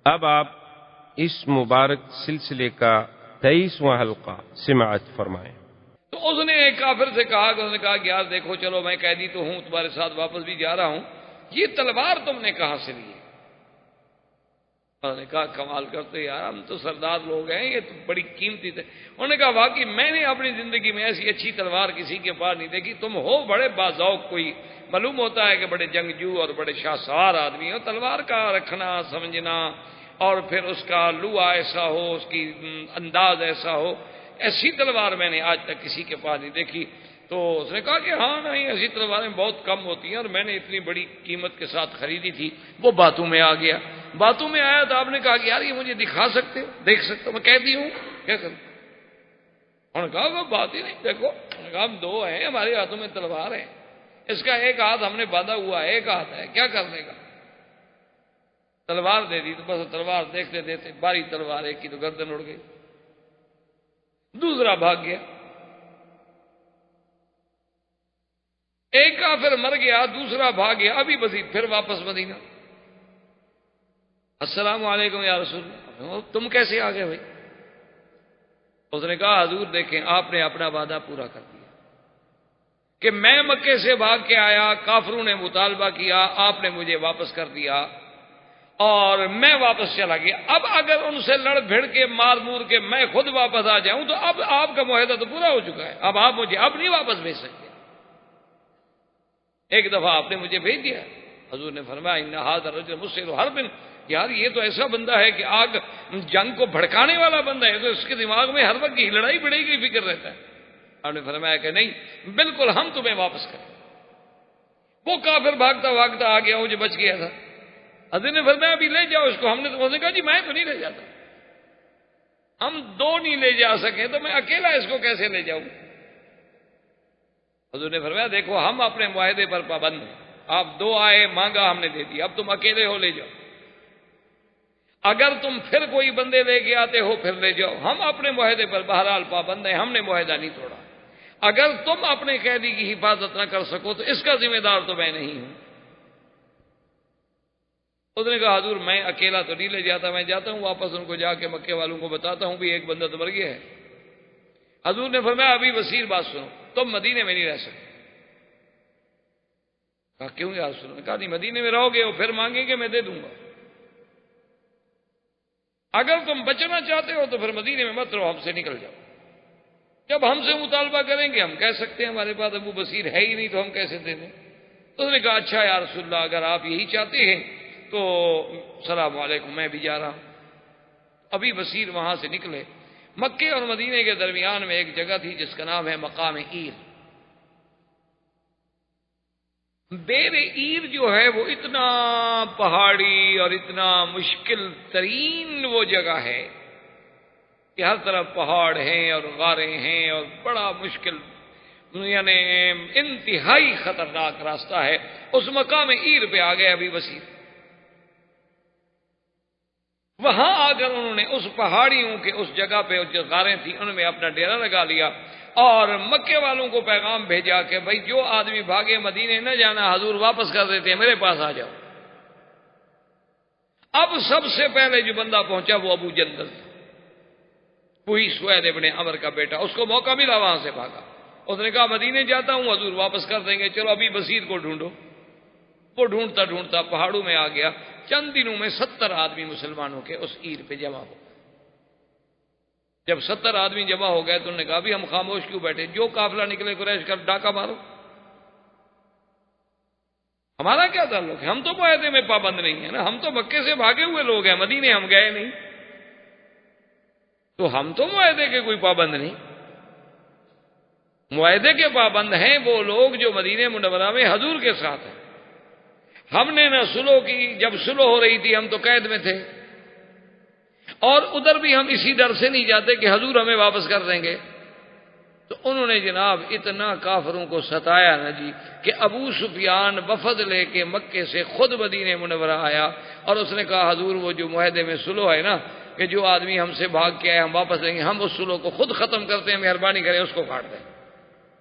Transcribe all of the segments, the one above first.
اب آپ اس مبارک سلسلے کا 23واں حلقہ سماعت فرمائیں۔ تو اس نے ایک کافر سے کہا کہ یار دیکھو چلو میں قیدی تو ہوں، تمہارے ساتھ واپس بھی جا رہا ہوں، یہ تلوار تم نے کہاں سے لی ہے؟ انہوں نے کہا کمال کرتے یار، ہم تو سردار لوگ ہیں، یہ تو بڑی قیمتی تھے۔ انہوں نے کہا واقعی میں نے اپنی زندگی میں ایسی اچھی تلوار کسی کے پاس نہیں دیکھی، تم ہو بڑے باذوق، کوئی معلوم ہوتا ہے کہ بڑے جنگجو اور بڑے شاہ سوار آدمی ہو، تلوار کا رکھنا سمجھنا، اور پھر اس کا لوا ایسا ہو، اس کی انداز ایسا ہو، ایسی تلوار میں نے آج تک کسی کے پاس نہیں دیکھی۔ تو اس نے کہا کہ ہاں نہیں، ایسی تلواریں بہت کم ہوتی ہیں، اور میں نے اتنی بڑی قیمت کے ساتھ خریدی تھی۔ وہ باتوں میں آ گیا، باتوں میں آیا تو آپ نے کہا کہ یار یہ مجھے دکھا سکتے ہو؟ دیکھ سکتے ہو؟ میں قیدی ہوں، کیا کروں؟ انہوں نے کہا وہ بات ہی نہیں، دیکھو۔ انہوں نے کہا ہم دو ہیں، ہمارے ہاتھوں میں تلوار ہے، اس کا ایک ہاتھ ہم نے باندھا ہوا ہے، ایک ہاتھ ہے، کیا کر لے گا؟ تلوار دے دی تو بس تلوار دیکھتے دیکھتے باری تلوار ایک کی تو گردن اڑ گئی، دوسرا بھاگ گیا، ایک کافر مر گیا، دوسرا بھاگ گیا، ابھی بزید پھر واپس مدینہ۔ السلام علیکم یا رسول اللہ، تم کیسے آ گئے بھائی؟ اس نے کہا حضور دیکھیں، آپ نے اپنا وعدہ پورا کر دیا کہ میں مکے سے بھاگ کے آیا، کافروں نے مطالبہ کیا، آپ نے مجھے واپس کر دیا اور میں واپس چلا گیا۔ اب اگر ان سے لڑ بھڑ کے مار مور کے میں خود واپس آ جاؤں تو اب آپ کا معاہدہ تو پورا ہو چکا ہے، اب آپ مجھے اب نہیں واپس بھیج سکتے۔ ایک دفعہ آپ نے مجھے بھیج دیا، حضور نے فرمایا ان ھذا الرجل مسر حرب، یار یہ تو ایسا بندہ ہے کہ آگ جنگ کو بھڑکانے والا بندہ ہے، تو اس کے دماغ میں ہر وقت کی لڑائی بڑھائی کی فکر رہتا ہے۔ آپ نے فرمایا کہ نہیں، بالکل ہم تمہیں واپس کریں۔ وہ کافر بھاگتا بھاگتا آ گیا، وہ جو بچ گیا تھا، حضرت نے فرمایا ابھی لے جاؤ اس کو۔ ہم نے تو کہا جی میں تو نہیں لے جاتا، ہم دو نہیں لے جا سکے تو میں اکیلا اس کو کیسے لے جاؤں؟ حضور نے فرمایا دیکھو ہم اپنے معاہدے پر پابند ہیں، آپ دو آئے مانگا ہم نے دے دیا، اب تم اکیلے ہو لے جاؤ، اگر تم پھر کوئی بندے لے کے آتے ہو پھر لے جاؤ، ہم اپنے معاہدے پر بہرحال پابند ہیں، ہم نے معاہدہ نہیں توڑا۔ اگر تم اپنے قیدی کی حفاظت نہ کر سکو تو اس کا ذمہ دار تو میں نہیں ہوں۔ اس نے کہا حضور میں اکیلا تو نہیں لے جاتا، میں جاتا ہوں واپس ان کو جا کے مکے والوں کو بتاتا ہوں بھی ایک بندہ تو مر گیا ہے۔ حضور نے فرمایا ابھی وسیع بات سنو، تم مدینے میں نہیں رہ سکتے۔ کہا کیوں یا رسول اللہ؟ کہا نہیں مدینے میں رہو گے وہ پھر مانگیں گے میں دے دوں گا، اگر تم بچنا چاہتے ہو تو پھر مدینے میں مت رہو، ہم سے نکل جاؤ، جب ہم سے مطالبہ کریں گے ہم کہہ سکتے ہیں ہمارے پاس ابو بصیر ہے ہی نہیں تو ہم کیسے دے دیں۔ تو اس نے کہا اچھا یا رسول اللہ اگر آپ یہی چاہتے ہیں تو السلام علیکم میں بھی جا رہا ہوں۔ ابھی بصیر وہاں سے نکلے، مکے اور مدینے کے درمیان میں ایک جگہ تھی جس کا نام ہے مقام عیر۔ بیر عیر جو ہے وہ اتنا پہاڑی اور اتنا مشکل ترین وہ جگہ ہے کہ ہر طرف پہاڑ ہیں اور غاریں ہیں اور بڑا مشکل، یعنی انتہائی خطرناک راستہ ہے۔ اس مقام عیر پہ آ گئے ابھی بصیر، وہاں آ کر انہوں نے اس پہاڑیوں کے اس جگہ پہ جو غاریں تھیں ان میں اپنا ڈیرا لگا لیا اور مکے والوں کو پیغام بھیجا کہ بھائی جو آدمی بھاگے مدینے نہ جانا، حضور واپس کر دیتے ہیں، میرے پاس آ جاؤ۔ اب سب سے پہلے جو بندہ پہنچا وہ ابو جندل تھا، وہی سوید ابن عمر کا بیٹا، اس کو موقع ملا وہاں سے بھاگا۔ اس نے کہا مدینے جاتا ہوں، حضور واپس کر دیں گے، چلو ابھی بصیر کو ڈھونڈو۔ وہ ڈھونڈتا ڈھونڈتا پہاڑوں میں آ گیا، چند دنوں میں 70 آدمی مسلمانوں کے اس عیر پہ جمع ہو گئے۔ جب 70 آدمی جمع ہو گئے تو انہوں نے کہا بھی ہم خاموش کیوں بیٹھے، جو قافلہ نکلے قریش کا ڈاکہ مارو، ہمارا کیا تعلق ہے، ہم تو معاہدے میں پابند نہیں ہیں نا، ہم تو مکے سے بھاگے ہوئے لوگ ہیں، مدینے ہم گئے نہیں، تو ہم تو معاہدے کے کوئی پابند نہیں۔ معاہدے کے پابند ہیں وہ لوگ جو مدینے منورہ میں حضور کے ساتھ ہیں۔ ہم نے نہ سلو کی، جب سلو ہو رہی تھی ہم تو قید میں تھے، اور ادھر بھی ہم اسی ڈر سے نہیں جاتے کہ حضور ہمیں واپس کر دیں گے۔ تو انہوں نے جناب اتنا کافروں کو ستایا نا جی کہ ابو سفیان وفد لے کے مکے سے خود مدینے منورہ آیا اور اس نے کہا حضور وہ جو معاہدے میں سلو ہے نا کہ جو آدمی ہم سے بھاگ کے آئے ہم واپس دیں گے، ہم اس سلو کو خود ختم کرتے ہیں، مہربانی کریں اس کو کاٹ دیں،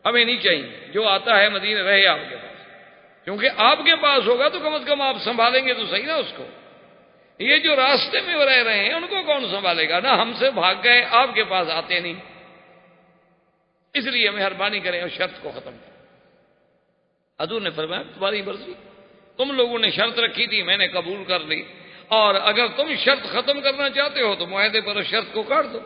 ہمیں نہیں چاہیے، جو آتا ہے مدینے رہے آپ کے پاس، کیونکہ آپ کے پاس ہوگا تو کم از کم آپ سنبھالیں گے تو صحیح نا اس کو۔ یہ جو راستے میں رہ رہے ہیں ان کو کون سنبھالے گا؟ نہ ہم سے بھاگ گئے، آپ کے پاس آتے نہیں، اس لیے مہربانی کریں اور شرط کو ختم کریں۔ حضور نے فرمایا تمہاری مرضی، تم لوگوں نے شرط رکھی تھی، میں نے قبول کر لی، اور اگر تم شرط ختم کرنا چاہتے ہو تو معاہدے پر شرط کو کاٹ دو۔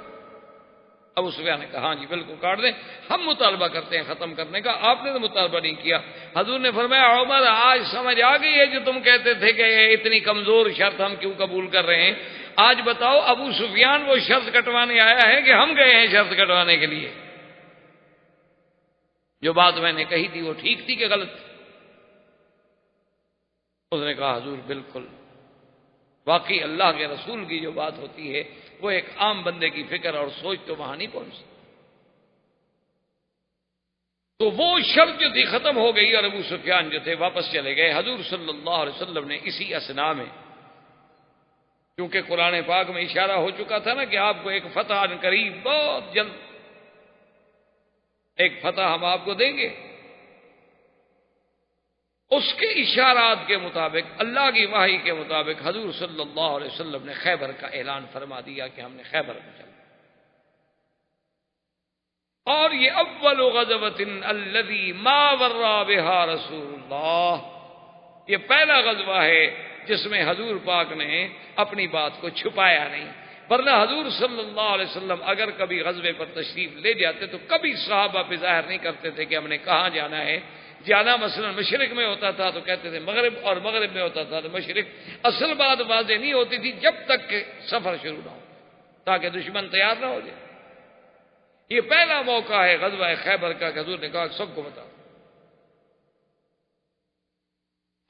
ابو سفیان نے کہا ہاں جی بالکل کاٹ دیں، ہم مطالبہ کرتے ہیں ختم کرنے کا، آپ نے تو مطالبہ نہیں کیا۔ حضور نے فرمایا عمر آج سمجھ آ گئی ہے جو تم کہتے تھے کہ اتنی کمزور شرط ہم کیوں قبول کر رہے ہیں، آج بتاؤ ابو سفیان وہ شرط کٹوانے آیا ہے کہ ہم گئے ہیں شرط کٹوانے کے لیے؟ جو بات میں نے کہی تھی وہ ٹھیک تھی کہ غلط تھی؟ اس نے کہا حضور بالکل، واقعی اللہ کے رسول کی جو بات ہوتی ہے وہ ایک عام بندے کی فکر اور سوچ تو وہاں نہیں پہنچتی۔ تو وہ شرط جو تھی ختم ہو گئی اور ابو سفیان جو تھے واپس چلے گئے۔ حضور صلی اللہ علیہ وسلم نے اسی اثنا میں، کیونکہ قرآن پاک میں اشارہ ہو چکا تھا نا کہ آپ کو ایک فتح ان قریب، بہت جلد ایک فتح ہم آپ کو دیں گے، اس کے اشارات کے مطابق، اللہ کی وحی کے مطابق حضور صلی اللہ علیہ وسلم نے خیبر کا اعلان فرما دیا کہ ہم نے خیبر میں چلنا، اور یہ اول غزوۃ الذی ما ورا بها رسول اللہ، یہ پہلا غزوہ ہے جس میں حضور پاک نے اپنی بات کو چھپایا نہیں، ورنہ حضور صلی اللہ علیہ وسلم اگر کبھی غزوے پر تشریف لے جاتے تو کبھی صحابہ پہ ظاہر نہیں کرتے تھے کہ ہم نے کہاں جانا ہے۔ جانا مثلا مشرق میں ہوتا تھا تو کہتے تھے مغرب، اور مغرب میں ہوتا تھا تو مشرق، اصل بات واضح نہیں ہوتی تھی جب تک کہ سفر شروع نہ ہو، تاکہ دشمن تیار نہ ہو جائے۔ یہ پہلا موقع ہے غزوہ خیبر کا کہ حضور نے کہا سب کو بتا۔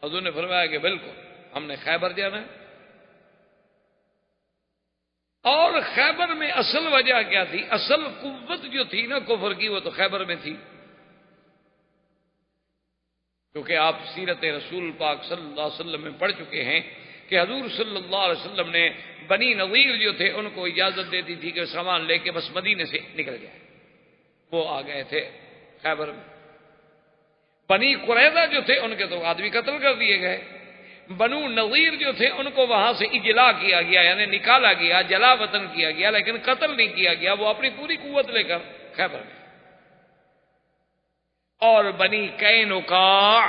حضور نے فرمایا کہ بالکل ہم نے خیبر جانا ہے۔ اور خیبر میں اصل وجہ کیا تھی؟ اصل قوت جو تھی نا کفر کی وہ تو خیبر میں تھی، کیونکہ آپ سیرت رسول پاک صلی اللہ علیہ وسلم میں پڑھ چکے ہیں کہ حضور صلی اللہ علیہ وسلم نے بنی نظیر جو تھے ان کو اجازت دیتی تھی کہ سامان لے کے بس مدینے سے نکل جائے، وہ آ گئے تھے خیبر میں۔ بنی قریظہ جو تھے ان کے تو آدمی قتل کر دیے گئے، بنو نظیر جو تھے ان کو وہاں سے اجلا کیا گیا، یعنی نکالا گیا، جلا وطن کیا گیا، لیکن قتل نہیں کیا گیا، وہ اپنی پوری قوت لے کر خیبر میں۔ اور بنی قینقاع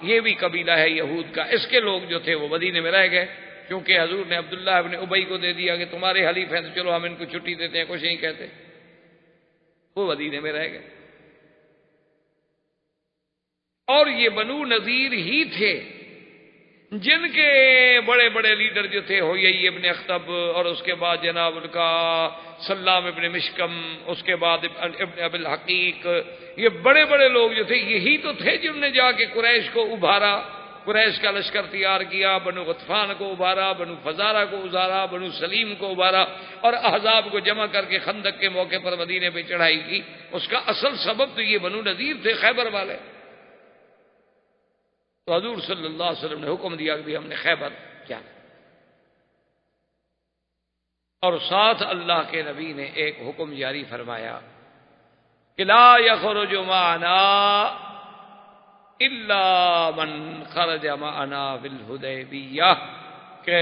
یہ بھی قبیلہ ہے یہود کا، اس کے لوگ جو تھے وہ مدینے میں رہ گئے، کیونکہ حضور نے عبداللہ ابن ابی کو دے دیا کہ تمہارے حلیف ہیں تو چلو ہم ان کو چھٹی دیتے ہیں، کچھ نہیں کہتے، وہ مدینے میں رہ گئے۔ اور یہ بنو نذیر ہی تھے جن کے بڑے بڑے لیڈر جو تھے ہوئی ابن اخطب، اور اس کے بعد جناب ان کا سلام ابن مشکم، اس کے بعد ابن ابی الحقیق، یہ بڑے بڑے لوگ جو تھے یہی تو تھے جنہوں نے جا کے قریش کو ابھارا، قریش کا لشکر تیار کیا، بنو غطفان کو ابھارا، بنو فزارہ کو ابھارا، بنو سلیم کو ابھارا، اور احزاب کو جمع کر کے خندق کے موقع پر مدینے پہ چڑھائی کی۔ اس کا اصل سبب تو یہ بنو نذیر تھے، خیبر والے۔ تو حضور صلی اللہ علیہ وسلم نے حکم دیا کہ ہم نے خیبر جانا، اور ساتھ اللہ کے نبی نے ایک حکم جاری فرمایا کہ لا یخرج معنا الا من خرج معنا بالحدیبیہ، کہ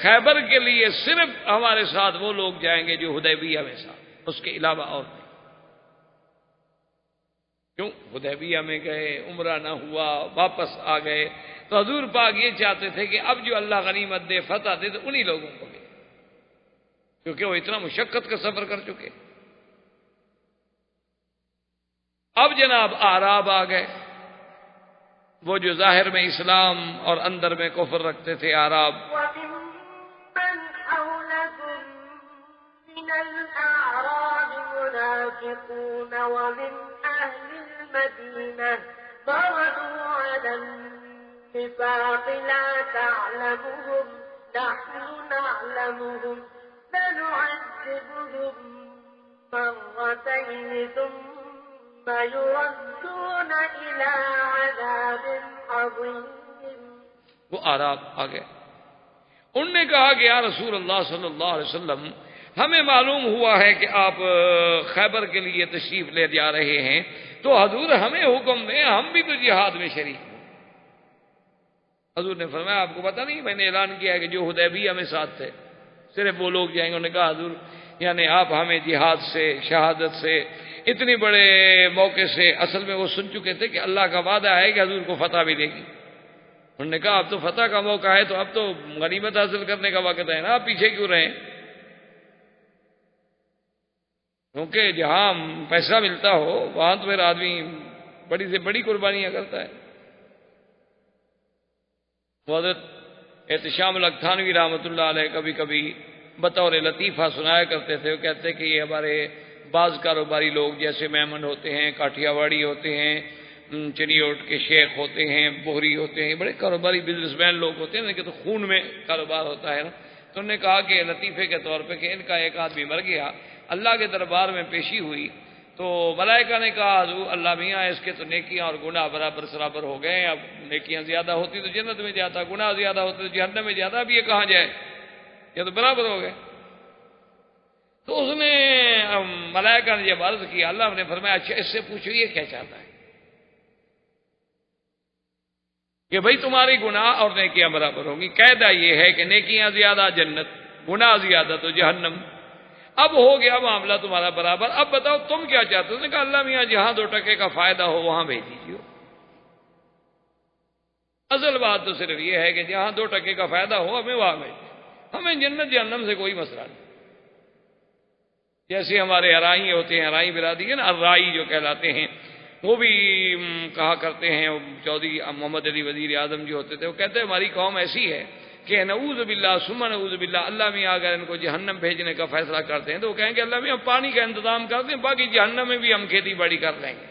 خیبر کے لیے صرف ہمارے ساتھ وہ لوگ جائیں گے جو حدیبیہ میں ساتھ، اس کے علاوہ اور نہیں۔ کیوں؟ حدیبیہ میں گئے، عمرہ نہ ہوا، واپس آ گئے، تو حضور پاک یہ چاہتے تھے کہ اب جو اللہ غنیمت دے، فتح دے، تو انہی لوگوں کو ملے، کیونکہ وہ اتنا مشقت کا سفر کر چکے۔ اب جناب اعراب آ گئے، وہ جو ظاہر میں اسلام اور اندر میں کفر رکھتے تھے اعراب۔ وَمِمَّنْ حَوْلَكُمْ مِنَ الْأَعْرَابِ مُنَافِقُونَ وَمِنْ أَهْلِ الْمَدِينَةِ مَرَدُوا عَلَى النِّفَاقِ لَا تَعْلَمُهُمْ نَحْنُ نَعْلَمُهُمْ سَنُعَذِّبُهُم مَّرَّتَيْنِ ثُمَّ يُرَدُّونَ إِلَىٰ عَذَابٍ عَظِيمٍ۔ وہ اعراب آ گئے، انہوں نے کہا کہ یا رسول اللہ صلی اللہ علیہ وسلم، ہمیں معلوم ہوا ہے کہ آپ خیبر کے لیے تشریف لے جا رہے ہیں، تو حضور ہمیں حکم دیں، ہم بھی تو جہاد میں شریک ہیں۔ حضور نے فرمایا آپ کو پتہ نہیں میں نے اعلان کیا ہے کہ جو حدیبیہ میں ساتھ تھے صرف وہ لوگ جائیں گے. انہوں نے کہا حضور یعنی آپ ہمیں جہاد سے شہادت سے اتنے بڑے موقع سے اصل میں وہ سن چکے تھے کہ اللہ کا وعدہ ہے کہ حضور کو فتح ملے گی. انہوں نے کہا اب تو فتح کا موقع ہے تو اب تو غنیمت حاصل کرنے کا وقت ہے نا, آپ پیچھے کیوں رہیں؟ کیونکہ جہاں پیسہ ملتا ہو وہاں تو پھر آدمی بڑی سے بڑی قربانیاں کرتا ہے. حضرت احتشام الکتھانوی رحمۃ اللہ علیہ کبھی کبھی بطور لطیفہ سنایا کرتے تھے. وہ کہتے کہ یہ ہمارے بعض کاروباری لوگ جیسے میمن ہوتے ہیں, کاٹھیا واڑی ہوتے ہیں, چنیوٹ کے شیخ ہوتے ہیں, بوہری ہوتے ہیں, بڑے کاروباری بزنس مین لوگ ہوتے ہیں کہ تو خون میں کاروبار ہوتا ہے نا. تو انہوں نے کہا کہ لطیفے کے طور پہ کہ ان کا ایک آدمی مر گیا, اللہ کے دربار میں پیشی ہوئی تو ملائکہ نے کہا حضور اللہ میاں اس کے تو نیکیاں اور گناہ برابر سرابر ہو گئے, اب نیکیاں زیادہ ہوتی تو جنت میں جاتا, گناہ زیادہ ہوتے تو جہنم میں جاتا, اب یہ کہاں جائے, یہ تو برابر ہو گئے. تو اس نے ملائکہ نے جب عرض کیا اللہ نے فرمایا اچھا اس سے پوچھو یہ کیا چاہتا ہے کہ بھائی تمہاری گناہ اور نیکیاں برابر ہوں گی. قاعدہ یہ ہے کہ نیکیاں زیادہ جنت, گناہ زیادہ تو جہنم. اب ہو گیا معاملہ تمہارا برابر, اب بتاؤ تم کیا چاہتے ہو؟ اس نے کہا اللہ میاں جہاں 2 ٹکے کا فائدہ ہو وہاں بھیج دیجیے. اصل بات تو صرف یہ ہے کہ جہاں 2 ٹکے کا فائدہ ہو ہمیں وہاں بھیج دیں, ہمیں جنت جہنم سے کوئی مسئلہ نہیں. جیسے ہمارے ارائی ہوتے ہیں, ارائی برادری ہے نا, ارائی جو کہلاتے ہیں, وہ بھی کہا کرتے ہیں, چودھری محمد علی وزیر اعظم جو ہوتے تھے وہ کہتے ہیں ہماری قوم ایسی ہے کہ نعوذ باللہ ثم نعوذ باللہ, اللہ میاں اگر ان کو جہنم بھیجنے کا فیصلہ کرتے ہیں تو وہ کہیں کہ اللہ میاں پانی کا انتظام کر دیں, باقی جہنم میں بھی ہم کھیتی باڑی کر لیں گے,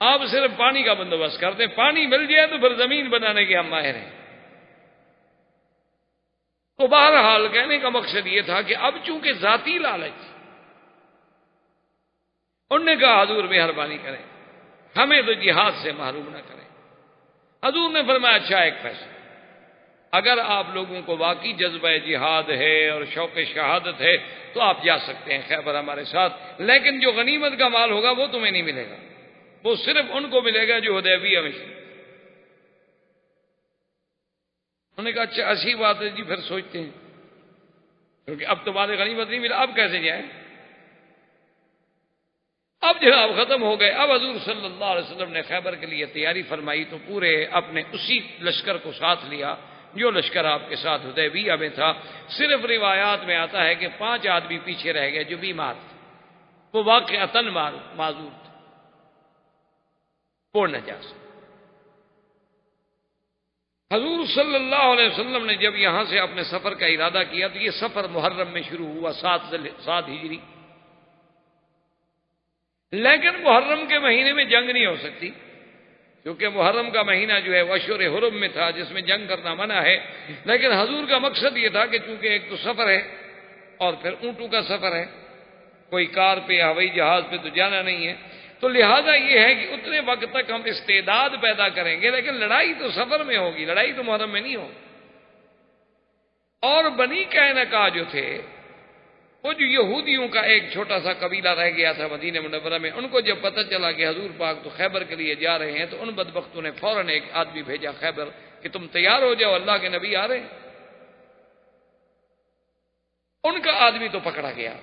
آپ صرف پانی کا بندوبست کر دیں, پانی مل جائے تو پھر زمین بنانے کے ہم ماہر ہیں. تو بہرحال کہنے کا مقصد یہ تھا کہ اب چونکہ ذاتی لالچ, انہوں نے کہا حضور مہربانی کریں ہمیں تو جہاد سے محروم نہ کریں. حضور نے فرمایا اچھا ایک فیصلہ, اگر آپ لوگوں کو واقعی جذبہ جہاد ہے اور شوق شہادت ہے تو آپ جا سکتے ہیں خیبر ہمارے ساتھ, لیکن جو غنیمت کا مال ہوگا وہ تمہیں نہیں ملے گا, وہ صرف ان کو ملے گا جو حدیبیہ میں سے. انہوں نے کہا اچھا اچھی بات ہے جی, پھر سوچتے ہیں, کیونکہ اب تمہارے غنیمت نہیں ملا, اب کیسے جائیں. اب جناب ختم ہو گئے. اب حضور صلی اللہ علیہ وسلم نے خیبر کے لیے تیاری فرمائی تو پورے اپنے اسی لشکر کو ساتھ لیا جو لشکر آپ کے ساتھ حدیبیہ میں تھا. صرف روایات میں آتا ہے کہ 5 آدمی پیچھے رہ گئے جو بیمار تھے, وہ واقعتاً معذور تھے, وہ نہ جا سکے. حضور صلی اللہ علیہ وسلم نے جب یہاں سے اپنے سفر کا ارادہ کیا تو یہ سفر محرم میں شروع ہوا 7 ہجری, لیکن محرم کے مہینے میں جنگ نہیں ہو سکتی کیونکہ محرم کا مہینہ جو ہے وہ اشہر حرم میں تھا جس میں جنگ کرنا منع ہے. لیکن حضور کا مقصد یہ تھا کہ چونکہ ایک تو سفر ہے اور پھر اونٹوں کا سفر ہے, کوئی کار پہ یا ہوائی جہاز پہ تو جانا نہیں ہے, تو لہذا یہ ہے کہ اتنے وقت تک ہم استعداد پیدا کریں گے, لیکن لڑائی تو سفر میں ہوگی, لڑائی تو محرم میں نہیں ہوگی. اور بنی قینقاع جو تھے وہ جو یہودیوں کا ایک چھوٹا سا قبیلہ رہ گیا تھا مدینہ منورہ میں, ان کو جب پتہ چلا کہ حضور پاک تو خیبر کے لیے جا رہے ہیں تو ان بدبختوں نے فوراً ایک آدمی بھیجا خیبر کہ تم تیار ہو جاؤ, اللہ کے نبی آ رہے ہیں. ان کا آدمی تو پکڑا گیا.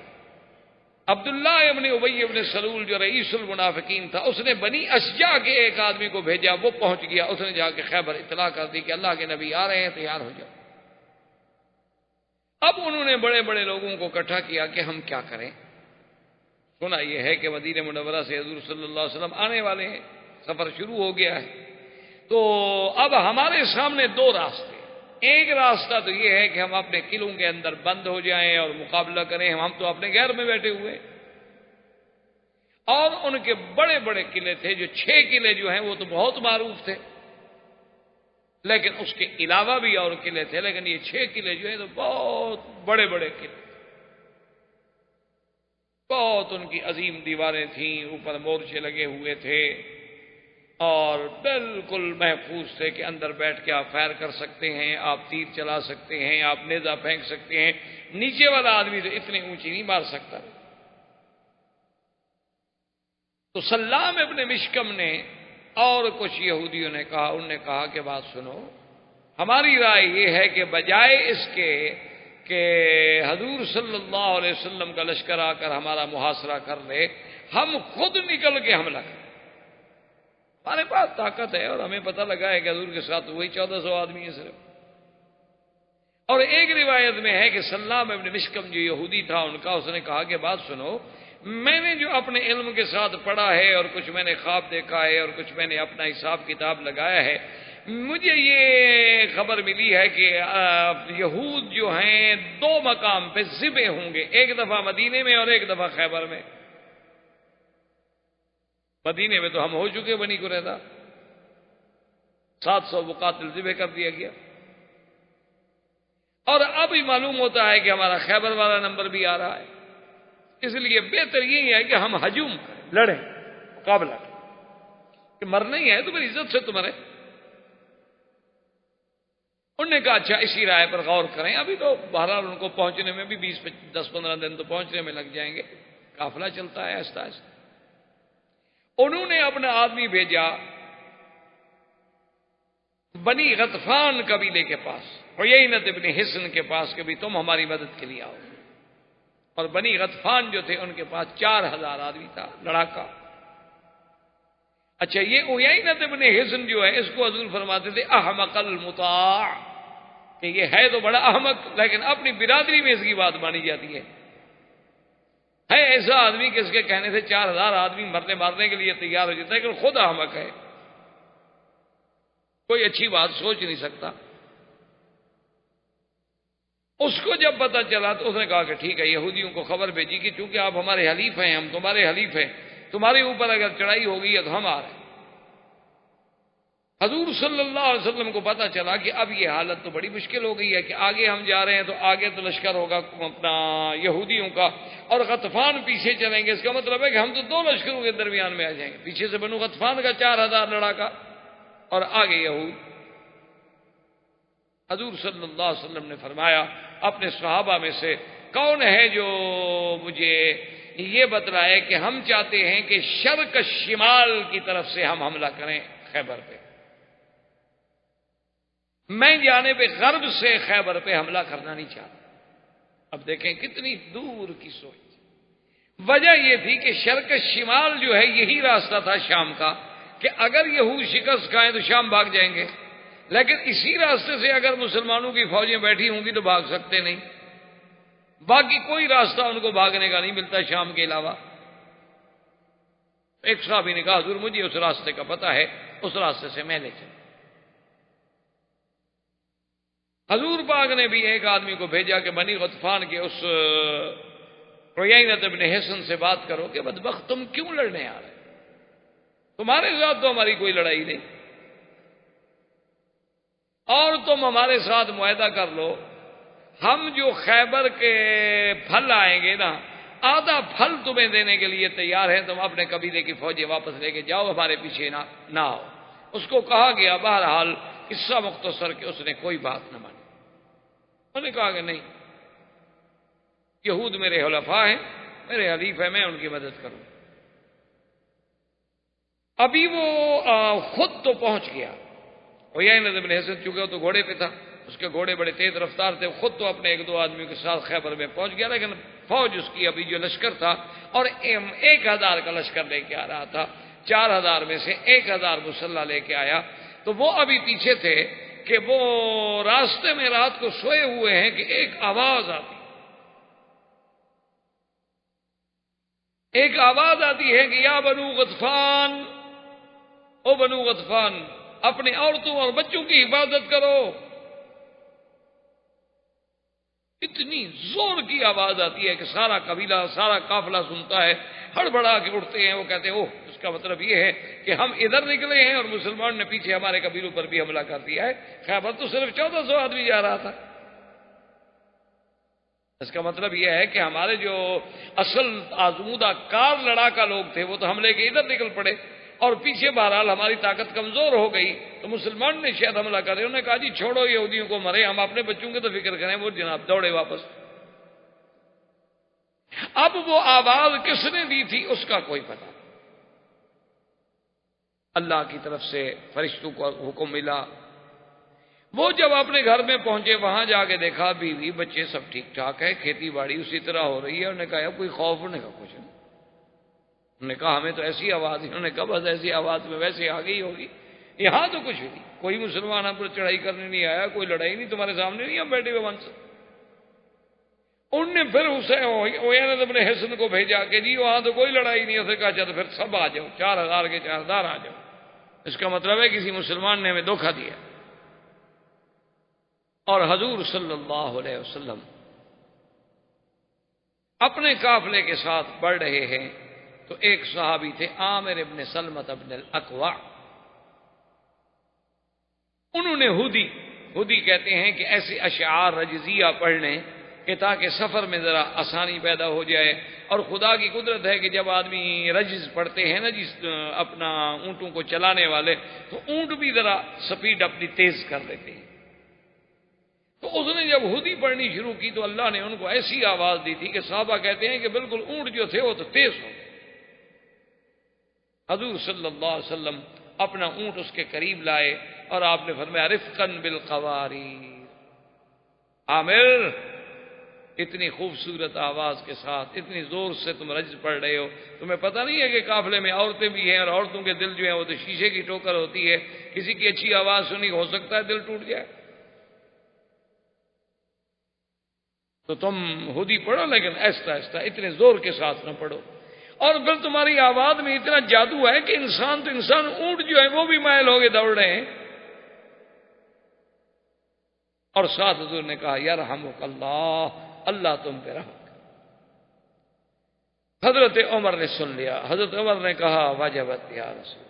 عبداللہ ابن ابی ابن سلول جو رئیس المنافقین تھا, اس نے بنی اشجع کے ایک آدمی کو بھیجا, وہ پہنچ گیا, اس نے جا کے خیبر اطلاع کر دی کہ اللہ کے نبی آ رہے ہیں, تیار ہو جاؤ. اب انہوں نے بڑے بڑے لوگوں کو اکٹھا کیا کہ ہم کیا کریں. سنا یہ ہے کہ مدینہ منورہ سے حضور صلی اللہ علیہ وسلم آنے والے ہیں, سفر شروع ہو گیا ہے, تو اب ہمارے سامنے 2 راستے. ایک راستہ تو یہ ہے کہ ہم اپنے قلعوں کے اندر بند ہو جائیں اور مقابلہ کریں, ہم تو اپنے گھر میں بیٹھے ہوئے. اور ان کے بڑے بڑے قلعے تھے, جو 6 قلعے جو ہیں وہ تو بہت معروف تھے, لیکن اس کے علاوہ بھی اور قلعے تھے, لیکن یہ 6 قلعے جو ہیں تو بہت بڑے بڑے قلعے, بہت ان کی عظیم دیواریں تھیں, اوپر مورچے لگے ہوئے تھے اور بالکل محفوظ تھے کہ اندر بیٹھ کے آپ فائر کر سکتے ہیں, آپ تیر چلا سکتے ہیں, آپ نیزہ پھینک سکتے ہیں. نیچے والا آدمی تو اتنی اونچی نہیں مار سکتا. تو سلام ابن مشکم نے اور کچھ یہودیوں نے کہا، انہوں نے کہا کہ بات سنو، ہماری رائے یہ ہے کہ بجائے اس کے کہ حضور صلی اللہ علیہ وسلم کا لشکر آ کر ہمارا محاصرہ کر لے، ہم خود نکل کے حملہ کریں۔ ہمارے پاس طاقت ہے اور ہمیں پتہ لگا ہے کہ حضور کے ساتھ وہی 1400 آدمی ہیں صرف۔ اور ایک روایت میں ہے کہ سلام ابن مشکم جو یہودی تھا ان کا، اس نے کہا کہ بات سنو، میں نے جو اپنے علم کے ساتھ پڑھا ہے اور کچھ میں نے خواب دیکھا ہے اور کچھ میں نے اپنا حساب کتاب لگایا ہے، مجھے یہ خبر ملی ہے کہ یہود جو ہیں 2 مقام پہ ذبح ہوں گے، ایک دفعہ مدینے میں اور ایک دفعہ خیبر میں۔ مدینے میں تو ہم ہو چکے، بنی قریظہ 700 مقاتل ذبح کر دیا گیا، اور اب ہی معلوم ہوتا ہے کہ ہمارا خیبر والا نمبر بھی آ رہا ہے۔ اس لیے بہتر یہی ہے کہ ہم ہجوم کریں، لڑیں، مقابلہ کریں، کہ مرنا ہی ہے تو پھر عزت سے تو مریں۔ انہوں نے کہا اچھا اسی رائے پر غور کریں، ابھی تو بہرحال ان کو پہنچنے میں بھی 10-15 دن تو پہنچنے میں لگ جائیں گے، قافلہ چلتا ہے آہستہ آہستہ۔ انہوں نے اپنا آدمی بھیجا بنی غطفان قبیلے کے پاس، عیینۃ ابن حصن کے پاس کہ بھی تم ہماری مدد کے لیے آؤ۔ اور بنی غطفان جو تھے ان کے پاس 4000 آدمی تھا، لڑاکا۔ اچھا یہ عیینۃ ابن حصن جو ہے اس کو حضور فرماتے تھے احمق المطاع، کہ یہ ہے تو بڑا احمق لیکن اپنی برادری میں اس کی بات مانی جاتی ہے ایسا آدمی کہ اس کے کہنے سے 4000 آدمی مارنے کے لیے تیار ہو جاتا ہے، لیکن خود احمق ہے، کوئی اچھی بات سوچ نہیں سکتا۔ اس کو جب پتا چلا تو اس نے کہا کہ ٹھیک ہے، یہودیوں کو خبر بھیجی کہ چونکہ آپ ہمارے حلیف ہیں، ہم تمہارے حلیف ہیں، تمہارے اوپر اگر چڑھائی ہو گئی ہے تو ہم آ رہے ہیں۔ حضور صلی اللہ علیہ وسلم کو پتا چلا کہ اب یہ حالت تو بڑی مشکل ہو گئی ہے کہ آگے ہم جا رہے ہیں تو آگے تو لشکر ہوگا اپنا یہودیوں کا، اور غطفان پیچھے چلیں گے، اس کا مطلب ہے کہ ہم تو 2 لشکروں کے درمیان میں آ جائیں گے، پیچھے سے بنو غطفان کا 4000 لڑاکا اور آگے یہود۔ حضور صلی اللہ علیہ وسلم نے فرمایا اپنے صحابہ میں سے کون ہے جو مجھے یہ بتلائے کہ ہم چاہتے ہیں کہ شرق شمال کی طرف سے ہم حملہ کریں خیبر پہ، میں جانب غرب سے خیبر پہ حملہ کرنا نہیں چاہتا۔ اب دیکھیں کتنی دور کی سوچ۔ وجہ یہ تھی کہ شرق شمال جو ہے یہی راستہ تھا شام کا، کہ اگر یہود شکست کھائیں تو شام بھاگ جائیں گے، لیکن اسی راستے سے اگر مسلمانوں کی فوجیں بیٹھی ہوں گی تو بھاگ سکتے نہیں، باقی کوئی راستہ ان کو بھاگنے کا نہیں ملتا شام کے علاوہ۔ ایک صحابی نے کہا حضور مجھے اس راستے کا پتہ ہے، اس راستے سے میں لے چلوں۔ حضور پاک نے بھی ایک آدمی کو بھیجا کہ بنی غطفان کے اس عیینۃ ابن حصن سے بات کرو کہ بدبخت تم کیوں لڑنے آ رہے، تمہارے ساتھ تو ہماری کوئی لڑائی نہیں، اور تم ہمارے ساتھ معاہدہ کر لو، ہم جو خیبر کے پھل آئیں گے نا، آدھا پھل تمہیں دینے کے لیے تیار ہیں، تم اپنے قبیلے کی فوجیں واپس لے کے جاؤ، ہمارے پیچھے نہ آؤ۔ اس کو کہا گیا، بہرحال قصہ مختصر کہ اس نے کوئی بات نہ مانی۔ انہوں نے کہا کہ نہیں، یہود میرے حلفاء ہیں، میرے حلیف ہیں، میں ان کی مدد کروں۔ ابھی وہ خود تو پہنچ گیا، عیینۃ ابن حصن چونکہ وہ تو گھوڑے پہ تھا، اس کے گھوڑے بڑے تیز رفتار تھے، خود تو اپنے 1-2 آدمیوں کے ساتھ خیبر میں پہنچ گیا، لیکن فوج اس کی ابھی جو لشکر تھا اور 1000 کا لشکر لے کے آ رہا تھا، 4000 میں سے 1000 مسلح لے کے آیا، تو وہ ابھی پیچھے تھے کہ وہ راستے میں رات کو سوئے ہوئے ہیں کہ ایک آواز آتی ہے کہ یا بنو غطفان، او بنو غطفان اپنی عورتوں اور بچوں کی حفاظت کرو۔ اتنی زور کی آواز آتی ہے کہ سارا قبیلہ، سارا قافلہ سنتا ہے، ہڑبڑا کے اٹھتے ہیں، وہ کہتے ہیں اوہ، اس کا مطلب یہ ہے کہ ہم ادھر نکلے ہیں اور مسلمان نے پیچھے ہمارے قبیلوں پر بھی حملہ کر دیا ہے، خیبر تو صرف 1400 آدمی جا رہا تھا۔ اس کا مطلب یہ ہے کہ ہمارے جو اصل آزمودہ کار لڑاکا لوگ تھے وہ تو حملے کے ادھر نکل پڑے، اور پیچھے بہرحال ہماری طاقت کمزور ہو گئی تو مسلمان نے شاید حملہ کر دیا۔ انہوں نے کہا جی چھوڑو یہودیوں کو مرے، ہم اپنے بچوں کی تو فکر کریں۔ وہ جناب دوڑے واپس۔ اب وہ آواز کس نے دی تھی اس کا کوئی پتہ، اللہ کی طرف سے فرشتوں کو حکم ملا. وہ جب اپنے گھر میں پہنچے وہاں جا کے دیکھا بیوی بچے سب ٹھیک ٹھاک ہے, کھیتی باڑی اسی طرح ہو رہی ہے. انہوں نے کہا کوئی خوف؟ انہوں نے کہا کچھ نہیں. انہوں نے کہا ہمیں تو ایسی آواز, انہوں نے کہا بس ایسی آواز میں ویسے آ گئی ہوگی, یہاں تو کچھ نہیں, کوئی مسلمان ہم پر چڑھائی کرنے نہیں آیا, کوئی لڑائی نہیں, تمہارے سامنے نہیں ہم بیٹھے ہوئے من سے. ان نے پھر حسین اپنے حسن کو بھیجا کہ جی وہاں تو کوئی لڑائی نہیں. اسے کہا چلو پھر سب آ جاؤ, 4000 کے 4000 آ جاؤ. اس کا مطلب ہے کسی مسلمان نے ہمیں دھوکہ دیا. اور حضور صلی اللہ علیہ وسلم اپنے قافلے کے ساتھ بڑھ رہے ہیں تو ایک صحابی تھے عامر ابن سلمۃ ابن الاکوع. انہوں نے ہودی کہتے ہیں کہ ایسے اشعار رجزیہ پڑھ لیں کہ تاکہ سفر میں ذرا آسانی پیدا ہو جائے. اور خدا کی قدرت ہے کہ جب آدمی رجز پڑھتے ہیں نا جس اپنا اونٹوں کو چلانے والے, تو اونٹ بھی ذرا سپیڈ اپنی تیز کر لیتے ہیں. تو اس نے جب ہودی پڑھنی شروع کی تو اللہ نے ان کو ایسی آواز دی تھی کہ صحابہ کہتے ہیں کہ بالکل اونٹ جو تھے وہ تو تیز ہو گئے. حضور صلی اللہ علیہ وسلم اپنا اونٹ اس کے قریب لائے اور آپ نے فرمایا رفقاً بالقواریر. عامر, اتنی خوبصورت آواز کے ساتھ اتنی زور سے تم رجز پڑھ رہے ہو, تمہیں پتہ نہیں ہے کہ قافلے میں عورتیں بھی ہیں اور عورتوں کے دل جو ہیں وہ تو شیشے کی ٹوکر ہوتی ہے, کسی کی اچھی آواز سنی ہو سکتا ہے دل ٹوٹ جائے. تو تم ہودی پڑھو لیکن ایسا ایسا اتنے زور کے ساتھ نہ پڑھو. اور پھر تمہاری آواز میں اتنا جادو ہے کہ انسان اونٹ جو ہے وہ بھی مائل ہو کے دوڑ رہے ہیں. اور ساتھ حضور نے کہا یرحمک اللہ, اللہ تم پہ رحم کرے. حضرت عمر نے سن لیا. حضرت عمر نے کہا واجبت یا رسول.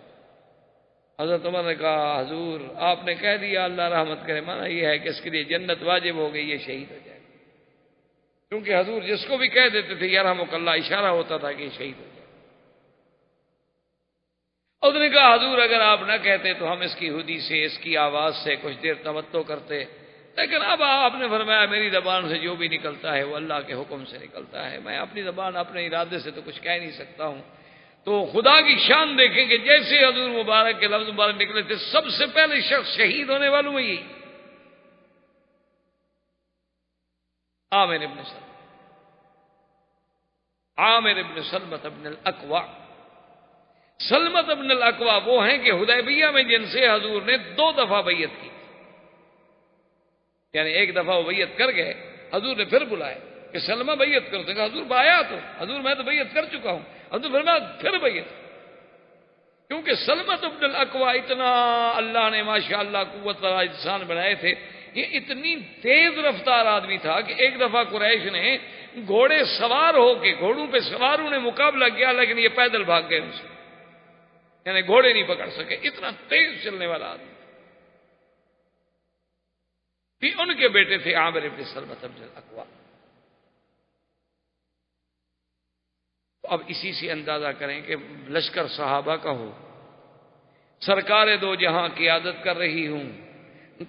حضرت عمر نے کہا حضور آپ نے کہہ دیا اللہ رحمت کرے, مانا یہ ہے کہ اس کے لیے جنت واجب ہو گئی, یہ شہید ہو جائے. کیونکہ حضور جس کو بھی کہہ دیتے تھے یرحمک اللہ, اشارہ ہوتا تھا کہ یہ شہید ہو جائے. اس نے کہا حضور اگر آپ نہ کہتے تو ہم اس کی ہودی سے, اس کی آواز سے کچھ دیر تمتع کرتے, لیکن اب آپ نے فرمایا میری زبان سے جو بھی نکلتا ہے وہ اللہ کے حکم سے نکلتا ہے, میں اپنی زبان اپنے ارادے سے تو کچھ کہہ نہیں سکتا ہوں. تو خدا کی شان دیکھیں کہ جیسے حضور مبارک کے لفظ مبارک نکلے تھے سب سے پہلے شخص شہید ہونے والوں میں یہی عامر ابن سلمۃ ابن الاکوع. سلمۃ ابن الاکوع وہ ہیں کہ حدیبیہ میں جن سے حضور نے 2 دفعہ بیعت کی, یعنی ایک دفعہ وہ بیعت کر گئے, حضور نے پھر بلائے کہ سلمہ بیعت کرو. تو حضور بایا تو حضور میں تو بیعت کر چکا ہوں. حضور فرمایا پھر بیعت, کیونکہ سلمۃ ابن الاکوع اتنا اللہ نے ماشاءاللہ قوت والا انسان بنائے تھے. یہ اتنی تیز رفتار آدمی تھا کہ ایک دفعہ قریش نے گھوڑے سوار ہو کے, گھوڑوں پہ سوار انہیں مقابلہ کیا, لیکن یہ پیدل بھاگ گئے ان سے, یعنی گھوڑے نہیں پکڑ سکے, اتنا تیز چلنے والا آدمی. بھی ان کے بیٹے تھے عامر ابن سلمۃ ابن الاکوع. اب اسی سے اندازہ کریں کہ لشکر صحابہ کا ہو, سرکار دو جہاں قیادت کر رہی ہوں,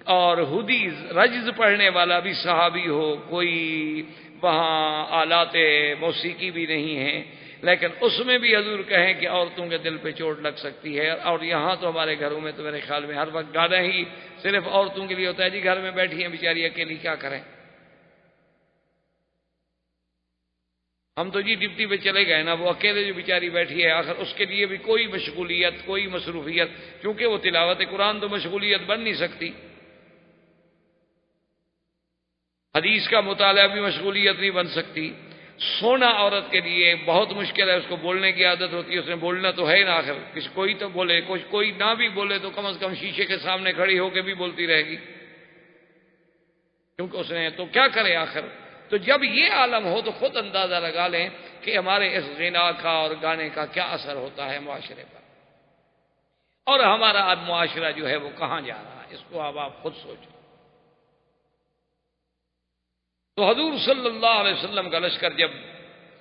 اور ہودی رجز پڑھنے والا بھی صحابی ہو, کوئی وہاں آلات موسیقی بھی نہیں ہیں, لیکن اس میں بھی حضور کہیں کہ عورتوں کے دل پہ چوٹ لگ سکتی ہے. اور یہاں تو ہمارے گھروں میں تو میرے خیال میں ہر وقت گانا ہی صرف عورتوں کے لیے ہوتا ہے, جی گھر میں بیٹھی ہیں بیچاری اکیلی کیا کریں. ہم تو جی ڈپٹی پہ چلے گئے نا, وہ اکیلے جو بیچاری بیٹھی ہے آخر اس کے لیے بھی کوئی مشغولیت کوئی مصروفیت, کیونکہ وہ تلاوت قرآن تو مشغولیت بن نہیں سکتی, حدیث کا مطالعہ بھی مشغولیت نہیں بن سکتی. سونا عورت کے لیے بہت مشکل ہے, اس کو بولنے کی عادت ہوتی ہے, اس نے بولنا تو ہے نا, آخر کوئی تو بولے, کوئی نہ بھی بولے تو کم از کم شیشے کے سامنے کھڑی ہو کے بھی بولتی رہے گی, کیونکہ اس نے تو کیا کرے آخر. تو جب یہ عالم ہو تو خود اندازہ لگا لیں کہ ہمارے اس غنا کا اور گانے کا کیا اثر ہوتا ہے معاشرے پر, اور ہمارا اب معاشرہ جو ہے وہ کہاں جا رہا ہے, اس کو اب آپ خود سوچیں. تو حضور صلی اللہ علیہ وسلم کا لشکر جب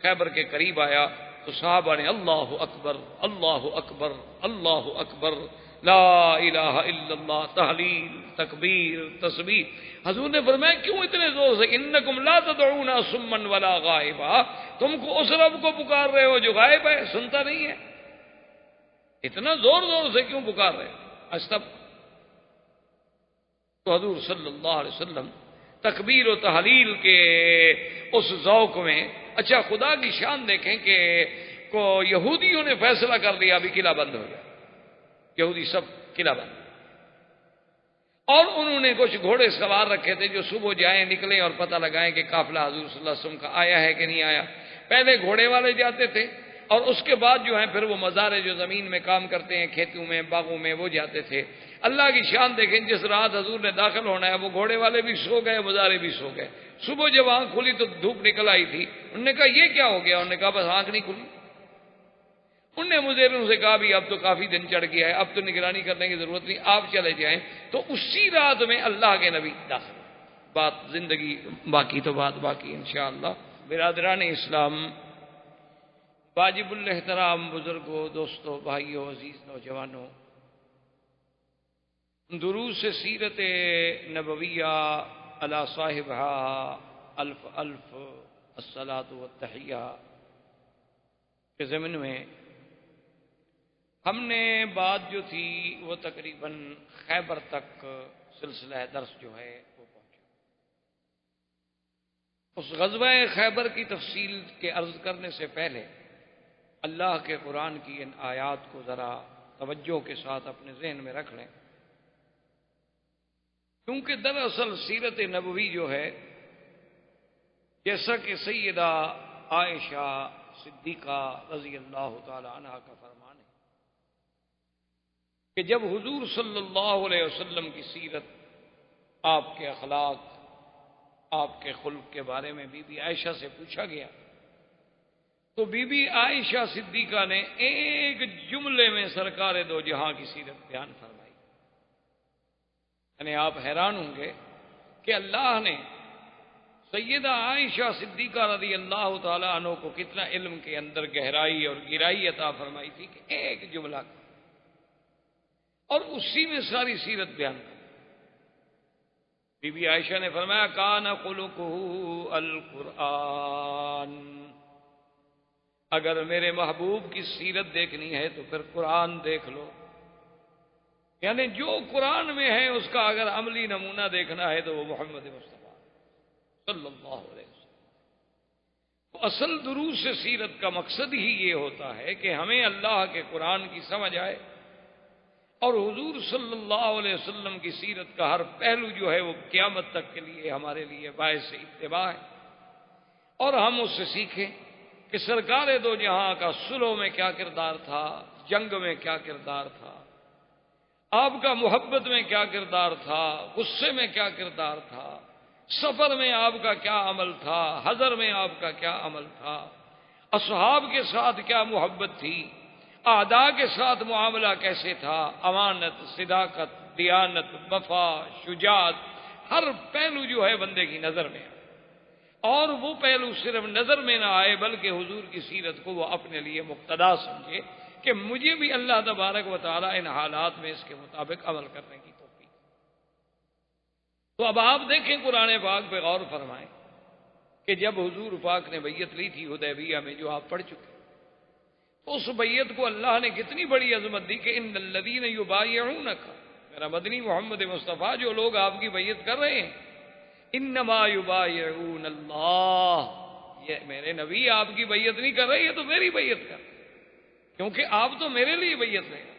خیبر کے قریب آیا تو صحابہ نے اللہ اکبر اللہ اکبر اللہ اکبر لا الہ الا اللہ, تحلیل تکبیر تسبیح. حضور نے فرمایا کیوں اتنے زور سے, انکم لا تدعون صما ولا غائبا, تم کو اس رب کو پکار رہے ہو جو غائب ہے, سنتا نہیں ہے. اتنا زور زور سے کیوں پکار رہے استب؟ تو حضور صلی اللہ علیہ وسلم تکبیر و تحلیل کے اس ذوق میں، اچھا خدا کی شان دیکھیں کہ کو یہودیوں نے فیصلہ کر لیا ابھی قلعہ بند ہو گیا، یہودی سب قلعہ بند، اور انہوں نے کچھ گھوڑے سوار رکھے تھے جو صبح جائیں نکلیں اور پتہ لگائیں کہ قافلہ حضور صلی اللہ علیہ وسلم کا آیا ہے کہ نہیں آیا۔ پہلے گھوڑے والے جاتے تھے اور اس کے بعد جو ہیں پھر وہ مزارے جو زمین میں کام کرتے ہیں کھیتوں میں باغوں میں وہ جاتے تھے۔ اللہ کی شان دیکھیں جس رات حضور نے داخل ہونا ہے وہ گھوڑے والے بھی سو گئے، مزارے بھی سو گئے۔ صبح جب آنکھ کھلی تو دھوپ نکل آئی تھی، انہوں نے کہا یہ کیا ہو گیا؟ انہوں نے کہا بس آنکھ نہیں کھلی۔ انہوں نے مضروں سے کہا بھی اب تو کافی دن چڑھ گیا ہے، اب تو نگرانی کرنے کی ضرورت نہیں، آپ چلے جائیں۔ تو اسی رات میں اللہ کے نبی داخل، بات زندگی باقی تو بات باقی انشاءاللہ۔ برادران اسلام، واجب الاحترام بزرگوں، دوستوں، بھائیوں، عزیز نوجوانوں، دروس سیرت نبویہ علی صاحبہ الف الف الصلاۃ والتحیہ کے ضمن میں ہم نے بات جو تھی وہ تقریباً خیبر تک سلسلہ درس جو ہے وہ پہنچا۔ اس غزوہ خیبر کی تفصیل کے عرض کرنے سے پہلے اللہ کے قرآن کی ان آیات کو ذرا توجہ کے ساتھ اپنے ذہن میں رکھ لیں، کیونکہ دراصل سیرت نبوی جو ہے، جیسا کہ سیدہ عائشہ صدیقہ رضی اللہ تعالی عنہا کا فرمان ہے کہ جب حضور صلی اللہ علیہ وسلم کی سیرت، آپ کے اخلاق، آپ کے خلق کے بارے میں بی بی عائشہ سے پوچھا گیا تو بی بی عائشہ صدیقہ نے ایک جملے میں سرکار دو جہاں کی سیرت بیان فرمائی۔ یعنی آپ حیران ہوں گے کہ اللہ نے سیدہ عائشہ صدیقہ رضی اللہ تعالی عنہ کو کتنا علم کے اندر گہرائی اور گہرائی عطا فرمائی تھی کہ ایک جملہ اور اسی میں ساری سیرت بیان کر۔ بی بی عائشہ نے فرمایا کان خلقہ القرآن، اگر میرے محبوب کی سیرت دیکھنی ہے تو پھر قرآن دیکھ لو، یعنی جو قرآن میں ہے اس کا اگر عملی نمونہ دیکھنا ہے تو وہ محمد مصطفیٰ صلی اللہ علیہ وسلم۔ تو اصل دروس سیرت کا مقصد ہی یہ ہوتا ہے کہ ہمیں اللہ کے قرآن کی سمجھ آئے اور حضور صلی اللہ علیہ وسلم کی سیرت کا ہر پہلو جو ہے وہ قیامت تک کے لیے ہمارے لیے باعث اتباع ہے، اور ہم اس سے سیکھیں کہ سرکار دو جہاں کا صلح میں کیا کردار تھا، جنگ میں کیا کردار تھا، آپ کا محبت میں کیا کردار تھا، غصے میں کیا کردار تھا، سفر میں آپ کا کیا عمل تھا، حضر میں آپ کا کیا عمل تھا، اصحاب کے ساتھ کیا محبت تھی، اعداء کے ساتھ معاملہ کیسے تھا، امانت، صداقت، دیانت، وفا، شجاعت، ہر پہلو جو ہے بندے کی نظر میں آئے، اور وہ پہلو صرف نظر میں نہ آئے بلکہ حضور کی سیرت کو وہ اپنے لیے مقتدا سمجھے کہ مجھے بھی اللہ تبارک و تعالی ان حالات میں اس کے مطابق عمل کرنے کی توفیق۔ تو اب آپ دیکھیں قرآن پاک پہ غور فرمائیں کہ جب حضور پاک نے بیعت لی تھی حدیبیہ میں جو آپ پڑھ چکے، تو اس بیعت کو اللہ نے کتنی بڑی عظمت دی کہ ان الذین یبایعونک، میرا مدنی محمد مصطفیٰ جو لوگ آپ کی بیعت کر رہے ہیں، انما یبایعون اللہ، یہ میرے نبی آپ کی بیعت نہیں کر رہے، یہ تو میری بیعت کر رہے، کیونکہ آپ تو میرے لیے بیعت لے گا،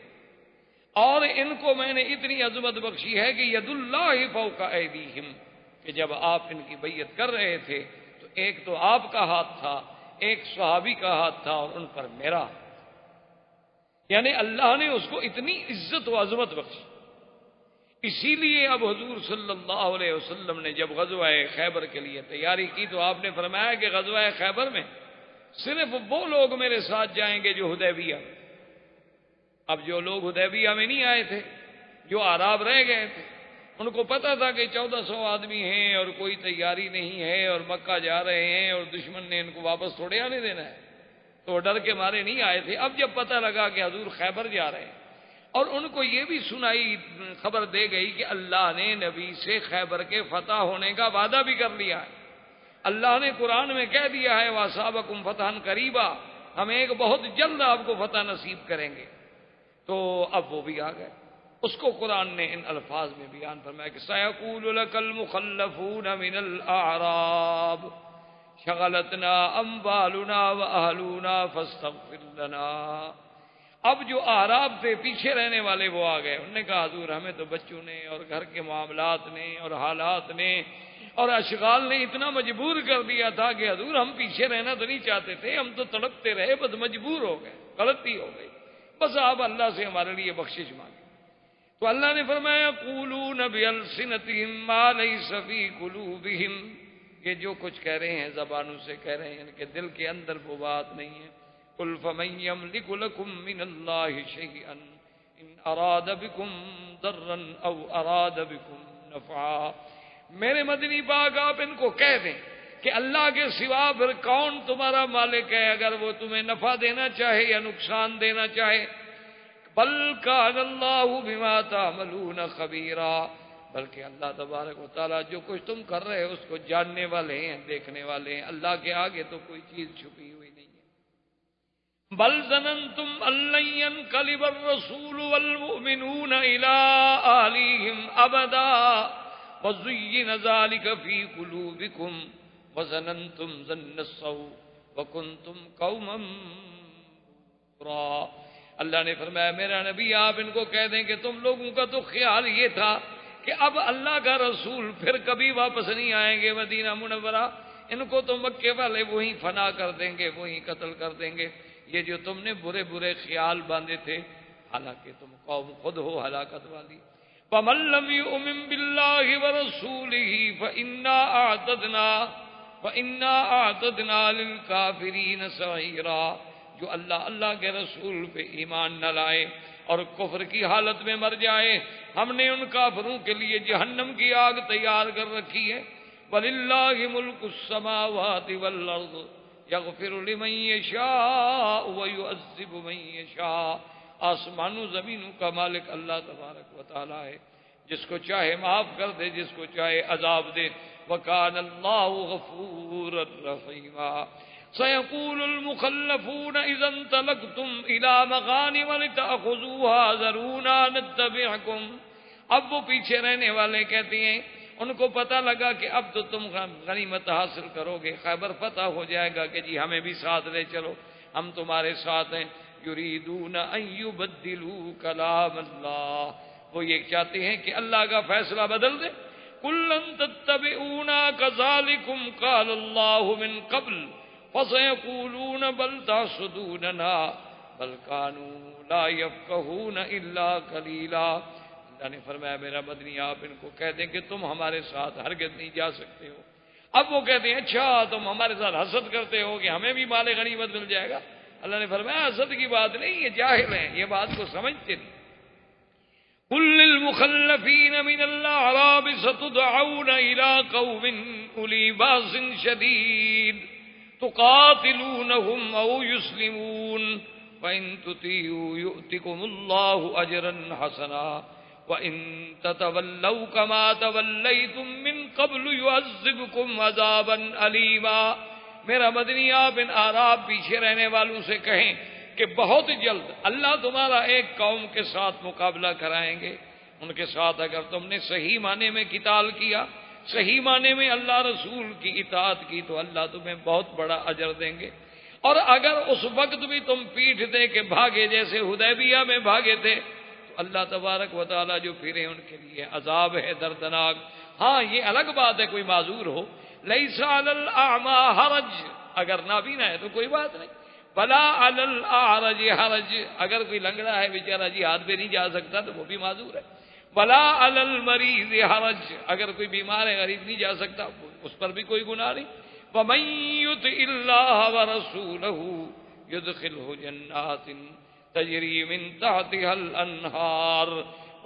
اور ان کو میں نے اتنی عظمت بخشی ہے کہ ید اللہ فوق ایدیہم، کہ جب آپ ان کی بیعت کر رہے تھے تو ایک تو آپ کا ہاتھ تھا، ایک صحابی کا ہاتھ تھا، اور ان پر میرا، یعنی اللہ نے اس کو اتنی عزت و عظمت بخشی۔ اسی لیے اب حضور صلی اللہ علیہ وسلم نے جب غزوہ خیبر کے لیے تیاری کی تو آپ نے فرمایا کہ غزوہ خیبر میں صرف وہ لوگ میرے ساتھ جائیں گے جو حدیبیہ میں، اب جو لوگ حدیبیہ میں نہیں آئے تھے، جو اعراب رہ گئے تھے، ان کو پتا تھا کہ 1400 آدمی ہیں اور کوئی تیاری نہیں ہے اور مکہ جا رہے ہیں اور دشمن نے ان کو واپس تھوڑے آنے دینا ہے، تو ڈر کے مارے نہیں آئے تھے۔ اب جب پتہ لگا کہ حضور خیبر جا رہے ہیں اور ان کو یہ بھی سنائی خبر دے گئی کہ اللہ نے نبی سے خیبر کے فتح ہونے کا وعدہ بھی کر لیا ہے، اللہ نے قرآن میں کہہ دیا ہے وَأَصَابَكُمْ فَتْحًا قَرِيبًا، ہم ایک بہت جلد آپ کو فتح نصیب کریں گے، تو اب وہ بھی آ گئے. اس کو قرآن نے ان الفاظ میں بیان فرمایا کہ سَيَقُولُ لَكَ الْمُخَلَّفُونَ مِنَ الْأَعْرَابِ شَغَلَتْنَا أَمْوَالُنَا وَأَهْلُونَا فَاسْتَغْفِرْ لَنَا. اب جو اعراب تھے پیچھے رہنے والے وہ آ گئے. انہوں نے کہا حضور ہمیں تو بچوں نے اور گھر کے معاملات نے اور حالات نے اور اشغال نے اتنا مجبور کر دیا تھا کہ حضور ہم پیچھے رہنا تو نہیں چاہتے تھے, ہم تو تڑپتے رہے, بس مجبور ہو گئے, غلطی ہو گئی, بس آپ اللہ سے ہمارے لیے بخشش مانگیں. تو اللہ نے فرمایا یقولون بألسنتهم ما ليس في قلوبهم, یہ جو کچھ کہہ رہے ہیں زبانوں سے کہہ رہے ہیں, ان کے دل کے اندر وہ بات نہیں ہے. قل فمن يملك لكم من الله شيئا ان اراد بكم ضرا او اراد بكم نفعا. میرے مدنی پاک آپ ان کو کہہ دیں کہ اللہ کے سوا پھر کون تمہارا مالک ہے اگر وہ تمہیں نفع دینا چاہے یا نقصان دینا چاہے. بل کان اللہ بما تعملون خبیرا, بلکہ اللہ تبارک و تعالیٰ جو کچھ تم کر رہے ہو اس کو جاننے والے ہیں, دیکھنے والے ہیں. اللہ کے آگے تو کوئی چیز چھپی ہوئی نہیں ہے. بل ظننتم ان لن ينقلب الرسول والمؤمنون الى اهلهم ابدا وزين ذلك في قلوبكم وظننتم ظن السوء وكنتم قوما بورا. اللہ نے فرمایا میرا نبی آپ ان کو کہہ دیں کہ تم لوگوں کا تو خیال یہ تھا کہ اب اللہ کا رسول پھر کبھی واپس نہیں آئیں گے مدینہ منورہ, ان کو تو مکے والے وہیں فنا کر دیں گے, وہیں قتل کر دیں گے. یہ جو تم نے برے برے خیال باندھے تھے, حالانکہ تم قوم خود ہو ہلاکت والی. فَمَن لَّمْ يُؤْمِن بِاللَّهِ وَرَسُولِهِ فَإِنَّا أَعْتَدْنَا لِلْكَافِرِينَ سَعِيرًا. جو اللہ کے رسول پہ ایمان نہ لائے اور کفر کی حالت میں مر جائے, ہم نے ان کافروں کے لیے جہنم کی آگ تیار کر رکھی ہے. وَلِلَّهِ مُلْكُ السَّمَاوَاتِ وَالْأَرْضِ يَغْفِرُ لِمَن يَشَاءُ وَيُعَذِّبُ مَن يَشَاءُ. آسمانوں زمینوں کا مالک اللہ تبارک و تعالی ہے, جس کو چاہے معاف کر دے, جس کو چاہے عذاب دے. وَكَانَ اللَّهُ غَفُورًا رَحِيمًا. سَيَقُولُ الْمُخَلَّفُونَ إِذَا انطَلَقْتُمْ إِلَى مَغَانِمَ لِتَأْخُذُوهَا ذَرُونَا نَتَّبِعْكُمْ. اب وہ پیچھے رہنے والے کہتے ہیں ان کو پتہ لگا کہ اب تو تم غنیمت حاصل کرو گے, خیبر فتح ہو جائے گا کہ جی ہمیں بھی ساتھ لے چلو, ہم تمہارے ساتھ ہیں. یریدون ان یبدلوا کلام اللہ, وہ یہ چاہتے ہیں کہ اللہ کا فیصلہ بدل دے. قل لن تتبعونا كذلكم قال اللہ من قبل فسيقولون بل تحسدوننا بل كانوا لا يفقهون الا قليلا. اللہ نے فرمایا میرا مدنی آپ ان کو کہہ دیں کہ تم ہمارے ساتھ ہرگز نہیں جا سکتے ہو. اب وہ کہتے ہیں اچھا تم ہمارے ساتھ حسد کرتے ہو کہ ہمیں بھی مال غنیمت مل جائے گا. اللہ نے فرمایا حسد کی بات نہیں, یہ جاہل ہیں, یہ بات کو سمجھتے نہیں. قل للمخلفین من الاعراب ستدعون الى قوم اولی باس شدید تقاتلونهم او يسلمون فان تطیعوا یؤتکم اللہ اجرا حسنا وَإِن تَتَوَلَّوْا كَمَا تَوَلَّيْتُم مِّن قَبْلُ يُعَذِّبْكُمْ عَذَابًا أَلِيمًا. میرا مدنی آپ ان اعراب پیچھے رہنے والوں سے کہیں کہ بہت جلد اللہ تمہارا ایک قوم کے ساتھ مقابلہ کرائیں گے. ان کے ساتھ اگر تم نے صحیح معنی میں قتال کیا, صحیح معنی میں اللہ رسول کی اطاعت کی, تو اللہ تمہیں بہت بڑا اجر دیں گے. اور اگر اس وقت بھی تم پیٹھ دے کے بھاگے جیسے حدیبیہ میں بھاگے تھے, اللہ تبارک و تعالیٰ جو پھرے ان کے لیے عذاب ہے دردناک. ہاں یہ الگ بات ہے کوئی معذور ہو, لیس علی الاعمی حرج, اگر نابینا ہے تو کوئی بات نہیں. ولا علی الاعرج حرج, اگر کوئی لنگڑا ہے بیچارہ جی ہاتھ پہ نہیں جا سکتا تو وہ بھی معذور ہے. ولا علی المریض حرج, اگر کوئی بیمار ہے غریب نہیں جا سکتا اس پر بھی کوئی گناہ نہیں. ومن یطع اللہ ورسولہ یدخلہ جنات تجری من تحتها الانہار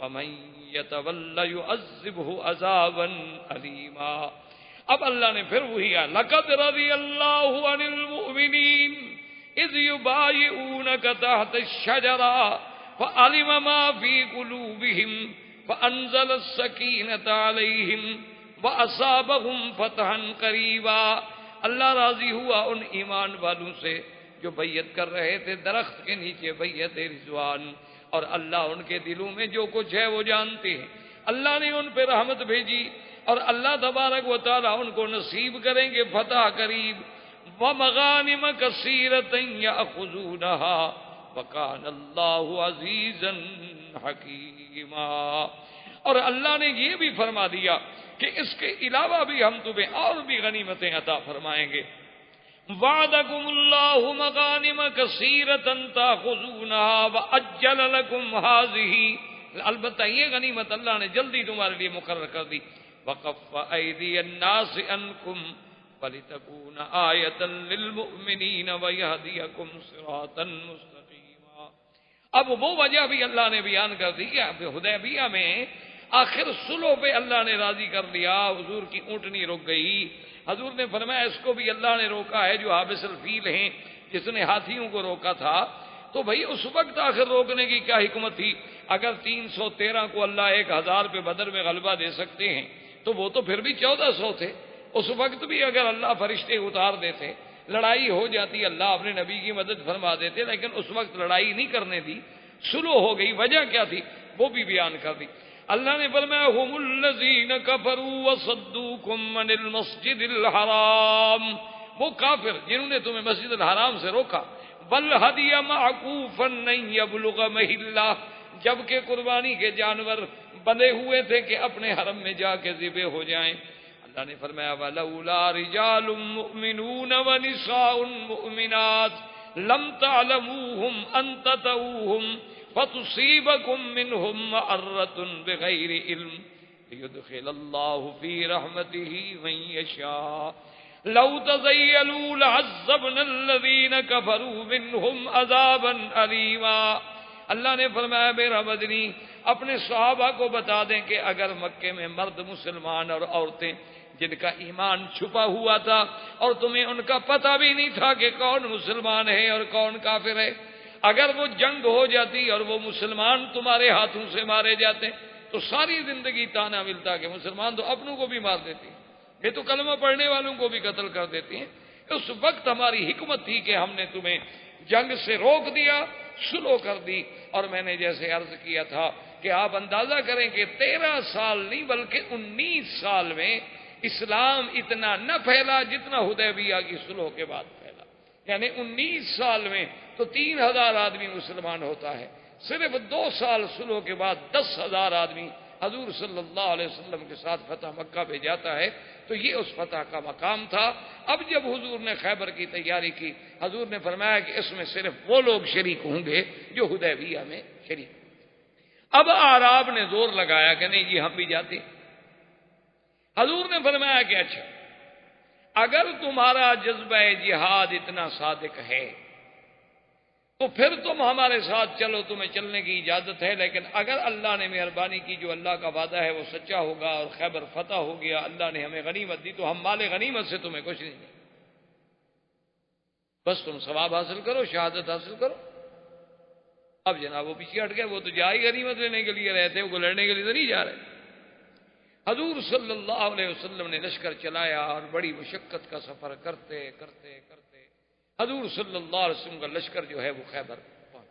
ومن یتول یعذبہ عذابا علیما. اب اللہ نے پھر وہی ہے, لقد رضی اللہ عن المؤمنین اذ یبایعونک تحت الشجرہ فعلم ما فی قلوبہم فانزل السکینۃ علیہم واصابہم فتحا قریبا. اللہ راضی ہوا ان ایمان والوں سے جو بیعت کر رہے تھے درخت کے نیچے بیعت رضوان, اور اللہ ان کے دلوں میں جو کچھ ہے وہ جانتے ہیں. اللہ نے ان پہ رحمت بھیجی اور اللہ تبارک و تعالیٰ ان کو نصیب کریں گے فتح قریب. وَمَغَانِمَ كَثِيرَةً يَأْخُذُونَهَا وَكَانَ اللَّهُ عَزِيزًا حَكِيمًا. اور اللہ نے یہ بھی فرما دیا کہ اس کے علاوہ بھی ہم تمہیں اور بھی غنیمتیں عطا فرمائیں گے. وعدکم اللہ مغانم کثیرۃ تاخذونها واجل لکم هذه. البتہ یہ غنیمت اللہ نے جلدی تمہارے لیے مقرر کر دی. وکف ایدی الناس عنکم ولتکون آیۃ للمؤمنین ویہدیکم صراطا مستقیما. اب وہ وجہ بھی اللہ نے بیان کر دی کہ حدیبیہ میں آخر صلح پہ اللہ نے راضی کر لیا. حضور کی اونٹنی رک گئی. حضور نے فرمایا اس کو بھی اللہ نے روکا ہے جو حابس الفیل ہیں, جس نے ہاتھیوں کو روکا تھا. تو بھائی اس وقت آخر روکنے کی کیا حکمت تھی؟ اگر 313 کو اللہ 1000 پہ بدر میں غلبہ دے سکتے ہیں تو وہ تو پھر بھی 1400 تھے. اس وقت بھی اگر اللہ فرشتے اتار دیتے, لڑائی ہو جاتی, اللہ اپنے نبی کی مدد فرما دیتے, لیکن اس وقت لڑائی نہیں کرنے دی, صلح ہو گئی. وجہ کیا تھی وہ بھی بیان کر دی. اللہ نے فرمایا هم الذین کفروا وصدوکم عن المسجد الحرام. وہ کافر جنہوں نے تمہیں مسجد الحرام سے روکا. والہدی معکوفا ان یبلغ محلہ, جبکہ قربانی کے جانور بندھے ہوئے تھے کہ اپنے حرم میں جا کے ذبح ہو جائیں. اللہ نے فرمایا ولولا رجال مؤمنون ونساء مؤمنات لم تعلموهم ان تطؤوهم فتصيبكم منهم معرة بغير علم ليدخل الله في رحمته من يشاء لو تزيلوا لعذبنا الذين كفروا منهم عذابا أليما. اللہ نے فرمایا میرا مدنی اپنے صحابہ کو بتا دیں کہ اگر مکے میں مرد مسلمان اور عورتیں جن کا ایمان چھپا ہوا تھا اور تمہیں ان کا پتہ بھی نہیں تھا کہ کون مسلمان ہے اور کون کافر ہے, اگر وہ جنگ ہو جاتی اور وہ مسلمان تمہارے ہاتھوں سے مارے جاتے تو ساری زندگی تانا ملتا کہ مسلمان تو اپنوں کو بھی مار دیتی ہیں, یہ تو کلمہ پڑھنے والوں کو بھی قتل کر دیتی ہیں. اس وقت ہماری حکمت تھی کہ ہم نے تمہیں جنگ سے روک دیا, سلو کر دی. اور میں نے جیسے عرض کیا تھا کہ آپ اندازہ کریں کہ 13 سال نہیں بلکہ 19 سال میں اسلام اتنا نہ پھیلا جتنا حدیبیہ کی صلح کے بعد پھیلا. یعنی 19 سال میں تو 3000 آدمی مسلمان ہوتا ہے, صرف 2 سال صلح کے بعد 10,000 آدمی حضور صلی اللہ علیہ وسلم کے ساتھ فتح مکہ پہ جاتا ہے. تو یہ اس فتح کا مقام تھا. اب جب حضور نے خیبر کی تیاری کی, حضور نے فرمایا کہ اس میں صرف وہ لوگ شریک ہوں گے جو حدیبیہ میں شریک. اب اعراب نے زور لگایا کہ نہیں جی ہم بھی جاتے. حضور نے فرمایا کہ اچھا اگر تمہارا جذبہ جہاد اتنا صادق ہے تو پھر تم ہمارے ساتھ چلو, تمہیں چلنے کی اجازت ہے. لیکن اگر اللہ نے مہربانی کی, جو اللہ کا وعدہ ہے وہ سچا ہوگا اور خیبر فتح ہو گیا, اللہ نے ہمیں غنیمت دی, تو ہم مال غنیمت سے تمہیں کچھ نہیں دیں, بس تم ثواب حاصل کرو, شہادت حاصل کرو. اب جناب وہ پیچھے ہٹ گئے, وہ تو جا ہی غنیمت لینے کے لیے رہتے, وہ لڑنے کے لیے تو نہیں جا رہے. حضور صلی اللہ علیہ وسلم نے لشکر چلایا اور بڑی مشقت کا سفر کرتے کرتے کرتے حضور صلی اللہ علیہ وسلم کا لشکر جو ہے وہ خیبر پہنچ.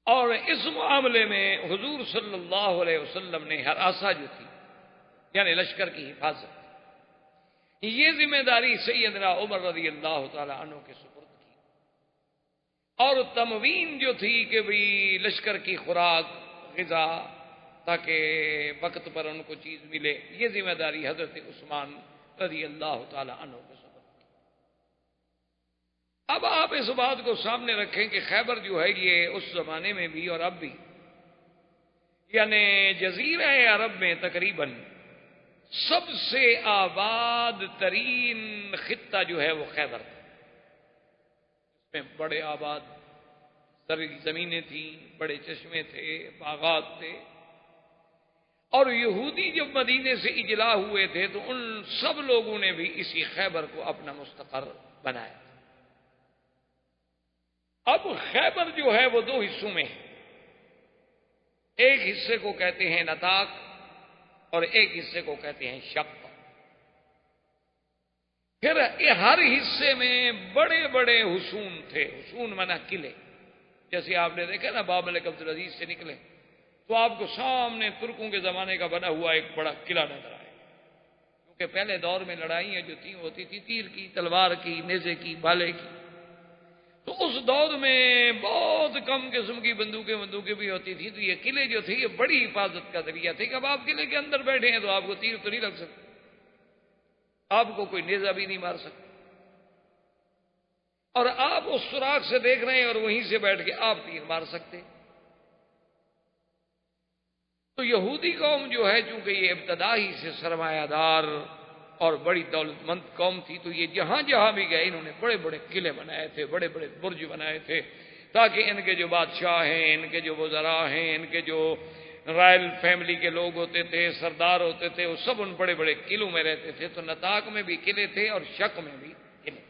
اور اس معاملے میں حضور صلی اللہ علیہ وسلم نے ہراسا جو تھی یعنی لشکر کی حفاظت, یہ ذمہ داری سیدنا عمر رضی اللہ تعالی عنہ کے سپرد کی. اور تموین جو تھی کہ بھی لشکر کی خوراک غذا تاکہ وقت پر ان کو چیز ملے, یہ ذمہ داری حضرت عثمان رضی اللہ تعالی عنہ کے سپرد. اب آپ اس بات کو سامنے رکھیں کہ خیبر جو ہے یہ اس زمانے میں بھی اور اب بھی یعنی جزیرہ عرب میں تقریباً سب سے آباد ترین خطہ جو ہے وہ خیبر تھا. اس میں بڑے آباد زمینیں تھیں, بڑے چشمے تھے, باغات تھے. اور یہودی جب مدینے سے اجلا ہوئے تھے تو ان سب لوگوں نے بھی اسی خیبر کو اپنا مستقر بنایا. اب خیبر جو ہے وہ 2 حصوں میں ہے, ایک حصے کو کہتے ہیں نطاق اور ایک حصے کو کہتے ہیں شق. پھر ہر حصے میں بڑے بڑے حصون تھے, حصون منا قلعے, جیسے آپ نے دیکھا نا باب ملک عبدالعزیز سے نکلے تو آپ کو سامنے ترکوں کے زمانے کا بنا ہوا ایک بڑا قلعہ نظر آئے، کیونکہ پہلے دور میں لڑائیاں جو تھیں ہوتی تھی تیر کی، تلوار کی، نیزے کی، بھالے کی، تو اس دور میں بہت کم قسم کی بندوقیں بھی ہوتی تھی، تو یہ قلعے جو تھے یہ بڑی حفاظت کا ذریعہ تھے کہ اب آپ قلعے کے اندر بیٹھے ہیں تو آپ کو تیر تو نہیں لگ سکتا، آپ کو کوئی نیزہ بھی نہیں مار سکتا، اور آپ اس سوراخ سے دیکھ رہے ہیں اور وہیں سے بیٹھ کے آپ تیر مار سکتے۔ تو یہودی قوم جو ہے چونکہ یہ ابتدا ہی سے سرمایہ دار اور بڑی دولت مند قوم تھی، تو یہ جہاں جہاں بھی گئے انہوں نے بڑے بڑے قلعے بنائے تھے، بڑے بڑے برج بنائے تھے، تاکہ ان کے جو بادشاہ ہیں، ان کے جو وزراء ہیں، ان کے جو رائل فیملی کے لوگ ہوتے تھے، سردار ہوتے تھے، وہ سب ان بڑے بڑے قلعوں میں رہتے تھے۔ تو نطاق میں بھی قلعے تھے اور شق میں بھی قلعے،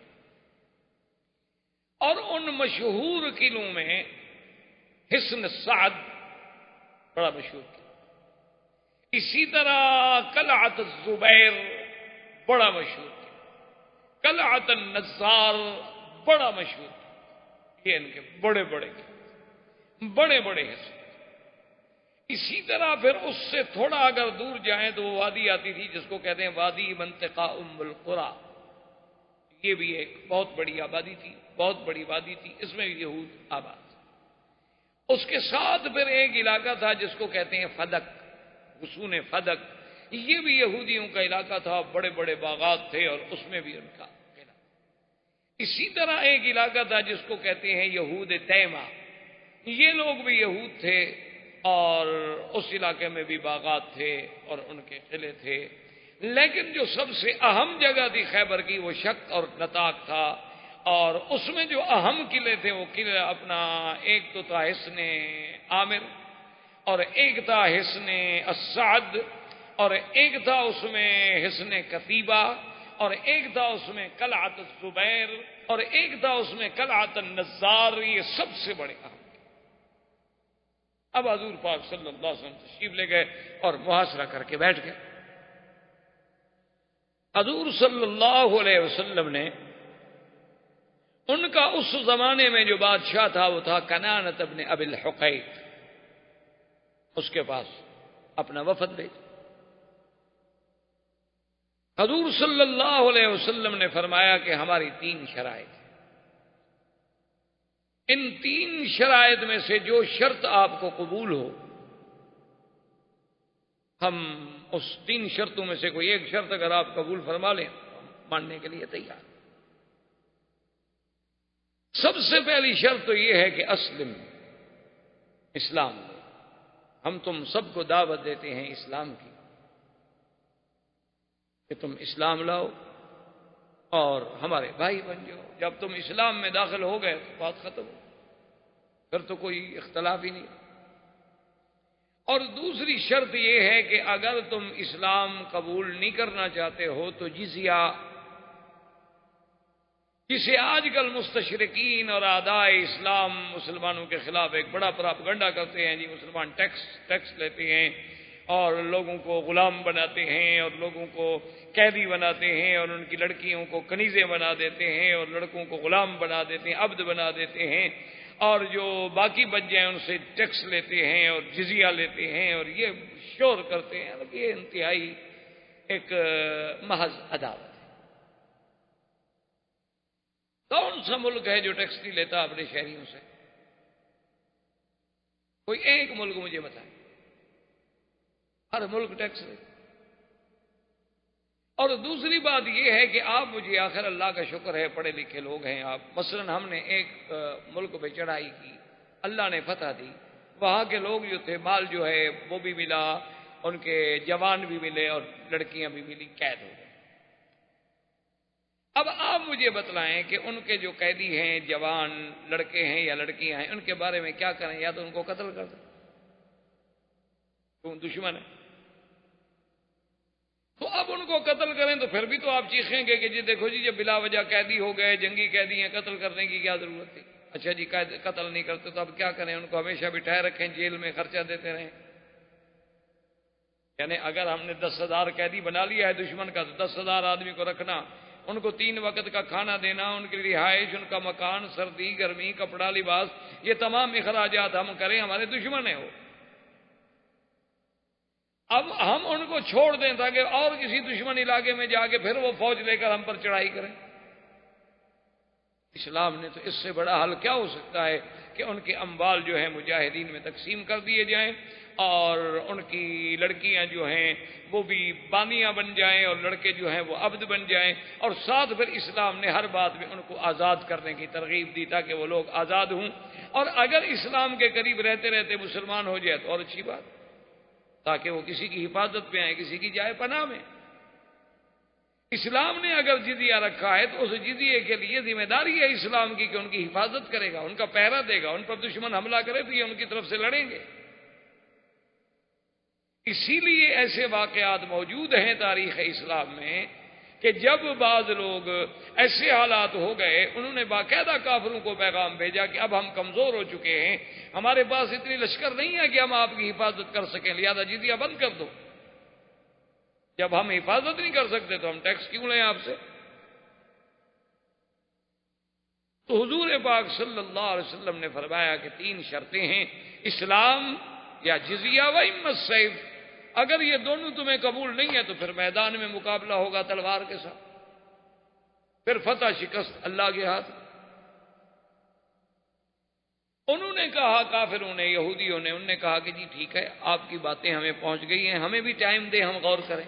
اور ان مشہور قلعوں میں حصن سعد بڑا مشہور قلعہ، اسی طرح قلعت الزبیر بڑا مشہور قلعہ، قلعت النزار بڑا مشہور قلعہ، یہ ان کے بڑے بڑے حصے۔ اسی طرح پھر اس سے تھوڑا اگر دور جائیں تو وہ وادی آتی تھی جس کو کہتے ہیں وادی منطقہ ام القری، یہ بھی ایک بہت بڑی آبادی تھی، بہت بڑی وادی تھی، اس میں بھی یہود آباد تھے۔ اس کے ساتھ پھر ایک علاقہ تھا جس کو کہتے ہیں فدق، حصون فدق، یہ بھی یہودیوں کا علاقہ تھا، بڑے بڑے باغات تھے اور اس میں بھی ان کا قلعہ۔ اسی طرح ایک علاقہ تھا جس کو کہتے ہیں یہود تیمہ، یہ لوگ بھی یہود تھے اور اس علاقے میں بھی باغات تھے اور ان کے قلعے تھے، لیکن جو سب سے اہم جگہ تھی خیبر کی وہ شق اور نطاق تھا، اور اس میں جو اہم قلعے تھے وہ قلعہ اپنا ایک تو تھا حصن عامر، اور ایک تھا حصن السعد، اور ایک تھا اس میں حصن کتیبہ، اور ایک تھا اس میں قلعت الزبیر، اور ایک تھا اس میں قلعت النزار، یہ سب سے بڑے اہم۔ اب حضور پاک صلی اللہ علیہ وسلم تشریف لے گئے اور محاصرہ کر کے بیٹھ گئے۔ حضور صلی اللہ علیہ وسلم نے ان کا اس زمانے میں جو بادشاہ تھا وہ تھا کنانۃ ابن ابی الحقیق، اس کے پاس اپنا وفد بھیجا۔ حضور صلی اللہ علیہ وسلم نے فرمایا کہ ہماری 3 شرائط ہیں، ان 3 شرائط میں سے جو شرط آپ کو قبول ہو، ہم اس 3 شرطوں میں سے کوئی ایک شرط اگر آپ قبول فرما لیں تو ہم ماننے کے لیے تیار۔ سب سے پہلی شرط تو یہ ہے کہ اسلم، اسلام لو، ہم تم سب کو دعوت دیتے ہیں اسلام کی کہ تم اسلام لاؤ اور ہمارے بھائی بن جاؤ۔ جب تم اسلام میں داخل ہو گئے تو بات ختم ہو، پھر تو کوئی اختلاف ہی نہیں۔ اور دوسری شرط یہ ہے کہ اگر تم اسلام قبول نہیں کرنا چاہتے ہو تو جزیہ، جسے آج کل مستشرقین اور اعداء اسلام مسلمانوں کے خلاف ایک بڑا پراپگنڈا کرتے ہیں، جی مسلمان ٹیکس لیتے ہیں اور لوگوں کو غلام بناتے ہیں اور لوگوں کو قیدی بناتے ہیں اور ان کی لڑکیوں کو کنیزیں بنا دیتے ہیں اور لڑکوں کو غلام بنا دیتے ہیں، عبد بنا دیتے ہیں، اور جو باقی بچ جائیں ان سے ٹیکس لیتے ہیں اور جزیہ لیتے ہیں اور یہ شور کرتے ہیں، یہ انتہائی ایک محض عداوت ہے۔ کون سا ملک ہے جو ٹیکس نہیں لیتا اپنے شہریوں سے؟ کوئی ایک ملک مجھے بتائیں، ہر ملک ٹیکس لے۔ اور دوسری بات یہ ہے کہ آپ مجھے، آخر اللہ کا شکر ہے پڑھے لکھے لوگ ہیں آپ، مثلا ہم نے ایک ملک پہ چڑھائی کی، اللہ نے فتح دی، وہاں کے لوگ جو تھے مال جو ہے وہ بھی ملا، ان کے جوان بھی ملے اور لڑکیاں بھی ملی، قید ہو گئے۔ اب آپ مجھے بتلائیں کہ ان کے جو قیدی ہیں، جوان لڑکے ہیں یا لڑکیاں ہیں، ان کے بارے میں کیا کریں؟ یا تو ان کو قتل کر دیں، تو دشمن ہے، تو اب ان کو قتل کریں تو پھر بھی تو آپ چیخیں گے کہ جی دیکھو جی جب بلا وجہ قیدی ہو گئے، جنگی قیدی ہیں، قتل کرنے کی کیا ضرورت تھی؟ اچھا جی قتل نہیں کرتے تو اب کیا کریں؟ ان کو ہمیشہ بٹھائے رکھیں، جیل میں خرچہ دیتے رہیں؟ یعنی اگر ہم نے 10,000 قیدی بنا لیا ہے دشمن کا تو 10,000 آدمی کو رکھنا ان کو 3 وقت کا کھانا دینا، ان کی رہائش، ان کا مکان، سردی گرمی، کپڑا لباس، یہ تمام اخراجات ہم کریں، ہمارے دشمن ہیں وہ. اب ہم ان کو چھوڑ دیں تاکہ اور کسی دشمن علاقے میں جا کے پھر وہ فوج لے کر ہم پر چڑھائی کریں. اسلام نے تو اس سے بڑا حل کیا ہو سکتا ہے کہ ان کے اموال جو ہیں مجاہدین میں تقسیم کر دیے جائیں، اور ان کی لڑکیاں جو ہیں وہ بھی بانیاں بن جائیں، اور لڑکے جو ہیں وہ عبد بن جائیں. اور ساتھ پھر اسلام نے ہر بات میں ان کو آزاد کرنے کی ترغیب دی تاکہ وہ لوگ آزاد ہوں. اور اگر اسلام کے قریب رہتے رہتے مسلمان ہو جائے تو اور اچھی بات، تاکہ وہ کسی کی حفاظت میں آئے، کسی کی جائے پناہ میں. اسلام نے اگر جزیہ رکھا ہے تو اس جزیے کے لیے ذمہ داری ہے اسلام کی کہ ان کی حفاظت کرے گا، ان کا پہرا دے گا. ان پر دشمن حملہ کرے تو یہ ان کی طرف سے لڑیں گے. اسی لیے ایسے واقعات موجود ہیں تاریخ اسلام میں کہ جب بعض لوگ ایسے حالات ہو گئے، انہوں نے باقاعدہ کافروں کو پیغام بھیجا کہ اب ہم کمزور ہو چکے ہیں، ہمارے پاس اتنی لشکر نہیں ہے کہ ہم آپ کی حفاظت کر سکیں، لہذا جزیہ بند کر دو. جب ہم حفاظت نہیں کر سکتے تو ہم ٹیکس کیوں لیں آپ سے؟ تو حضور پاک صلی اللہ علیہ وسلم نے فرمایا کہ 3 شرطیں ہیں، اسلام یا جزیہ و اما السیف. اگر یہ دونوں تمہیں قبول نہیں ہے تو پھر میدان میں مقابلہ ہوگا تلوار کے ساتھ، پھر فتح شکست اللہ کے ہاتھ. انہوں نے کہا، کافروں نے، یہودیوں نے، انہوں نے کہا کہ جی ٹھیک ہے، آپ کی باتیں ہمیں پہنچ گئی ہیں، ہمیں بھی ٹائم دیں، ہم غور کریں.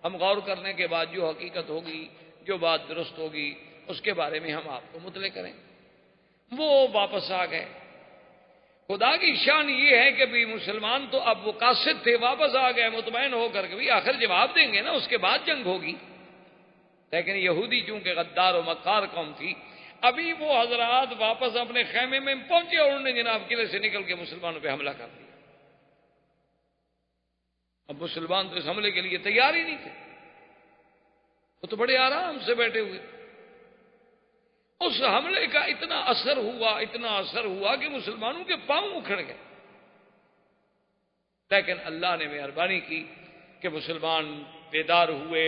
ہم غور کرنے کے بعد جو حقیقت ہوگی، جو بات درست ہوگی، اس کے بارے میں ہم آپ کو مطلع کریں. وہ واپس آ گئے. خدا کی شان یہ ہے کہ بھی مسلمان تو اب وہ قاصد تھے، واپس آ گئے مطمئن ہو کر کے بھی آخر جواب دیں گے نا، اس کے بعد جنگ ہوگی. لیکن یہودی چونکہ غدار و مکار قوم تھی، ابھی وہ حضرات واپس اپنے خیمے میں پہنچے اور انہوں نے جناب قلعے سے نکل کے مسلمانوں پہ حملہ کر دیا. اب مسلمان تو اس حملے کے لیے تیار ہی نہیں تھے، وہ تو بڑے آرام سے بیٹھے ہوئے. اس حملے کا اتنا اثر ہوا کہ مسلمانوں کے پاؤں اکھڑ گئے. لیکن اللہ نے مہربانی کی کہ مسلمان بیدار ہوئے،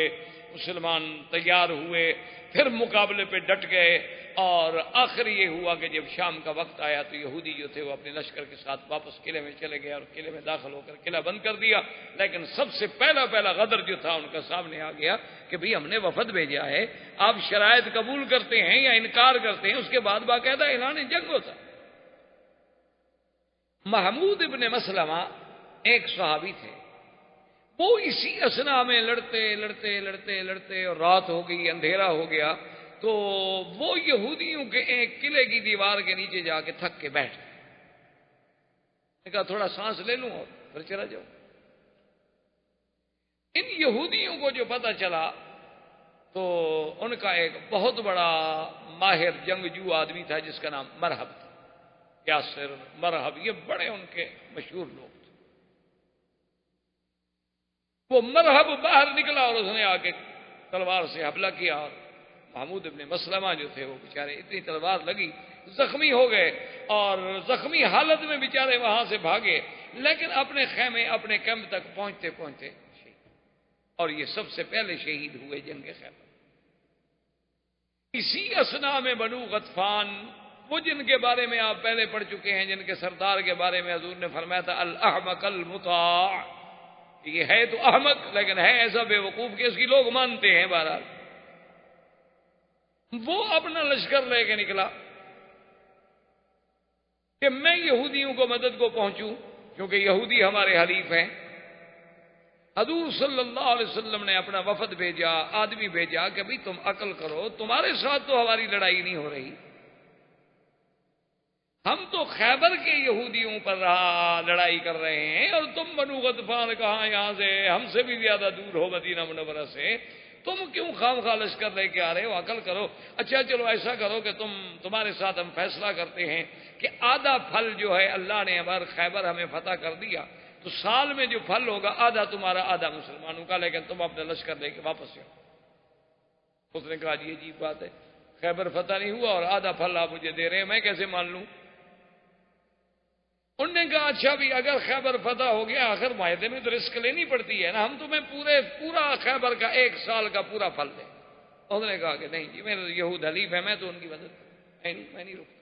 مسلمان تیار ہوئے، پھر مقابلے پہ ڈٹ گئے. اور آخر یہ ہوا کہ جب شام کا وقت آیا تو یہودی جو تھے وہ اپنے لشکر کے ساتھ واپس قلعے میں چلے گئے اور قلعے میں داخل ہو کر قلعہ بند کر دیا. لیکن سب سے پہلا غدر جو تھا ان کا سامنے آ گیا کہ بھئی ہم نے وفد بھیجا ہے، آپ شرائط قبول کرتے ہیں یا انکار کرتے ہیں، اس کے بعد باقاعدہ اعلان جنگ ہوتا. محمود ابن مسلمہ ایک صحابی تھے، وہ اسی اثنا میں لڑتے اور رات ہو گئی، اندھیرا ہو گیا، تو وہ یہودیوں کے ایک قلعے کی دیوار کے نیچے جا کے تھک کے بیٹھ گئے. کہا تھوڑا سانس لے لوں اور پھر چلا جاؤں. ان یہودیوں کو جو پتہ چلا تو ان کا ایک بہت بڑا ماہر جنگجو آدمی تھا جس کا نام مرحب تھا. یاسر، مرحب، یہ بڑے ان کے مشہور لوگ تھے. وہ مرحب باہر نکلا اور اس نے آ کے تلوار سے حملہ کیا، اور محمود ابن مسلمہ جو تھے وہ بیچارے اتنی تلوار لگی زخمی ہو گئے، اور زخمی حالت میں بیچارے وہاں سے بھاگے، لیکن اپنے خیمے، اپنے کیمپ تک پہنچتے پہنچتے شہید. اور یہ سب سے پہلے شہید ہوئے جنگ خیبر. اسی اثنا میں بنو غطفان، وہ جن کے بارے میں آپ پہلے پڑھ چکے ہیں، جن کے سردار کے بارے میں حضور نے فرمایا تھا الاحمق المطاع، یہ ہے تو احمق لیکن ہے ایسا بے وقوف کہ اس کی لوگ مانتے ہیں. بہرحال وہ اپنا لشکر لے کے نکلا کہ میں یہودیوں کو مدد کو پہنچوں، کیونکہ یہودی ہمارے حلیف ہیں. حضور صلی اللہ علیہ وسلم نے اپنا وفد بھیجا، آدمی بھیجا کہ بھئی تم عقل کرو، تمہارے ساتھ تو ہماری لڑائی نہیں ہو رہی، ہم تو خیبر کے یہودیوں پر لڑائی کر رہے ہیں، اور تم بنو غطفان کہاں یہاں سے ہم سے بھی زیادہ دور ہو مدینہ منورہ سے، تم کیوں خام خواہ لشکر لے کے آ رہے ہو؟ عقل کرو. اچھا چلو ایسا کرو کہ تمہارے ساتھ ہم فیصلہ کرتے ہیں کہ آدھا پھل جو ہے اللہ نے ہمارا خیبر ہمیں فتح کر دیا، تو سال میں جو پھل ہوگا آدھا تمہارا آدھا مسلمانوں کا، لیکن تم اپنا لشکر لے کے واپس جاؤ. اس نے کہا جی عجیب بات ہے، خیبر فتح نہیں ہوا اور آدھا پھل آپ مجھے دے رہے ہیں، میں کیسے مان لوں؟ انہوں نے کہا اچھا بھی اگر خیبر فتح ہو گیا، آخر معاہدے میں تو رسک لینی پڑتی ہے نا، ہم تمہیں پورا خیبر کا 1 سال کا پورا پھل دیں. انہوں نے کہا کہ نہیں جی میرے یہود حلیف ہے، میں تو ان کی مدد میں نہیں رکتا۔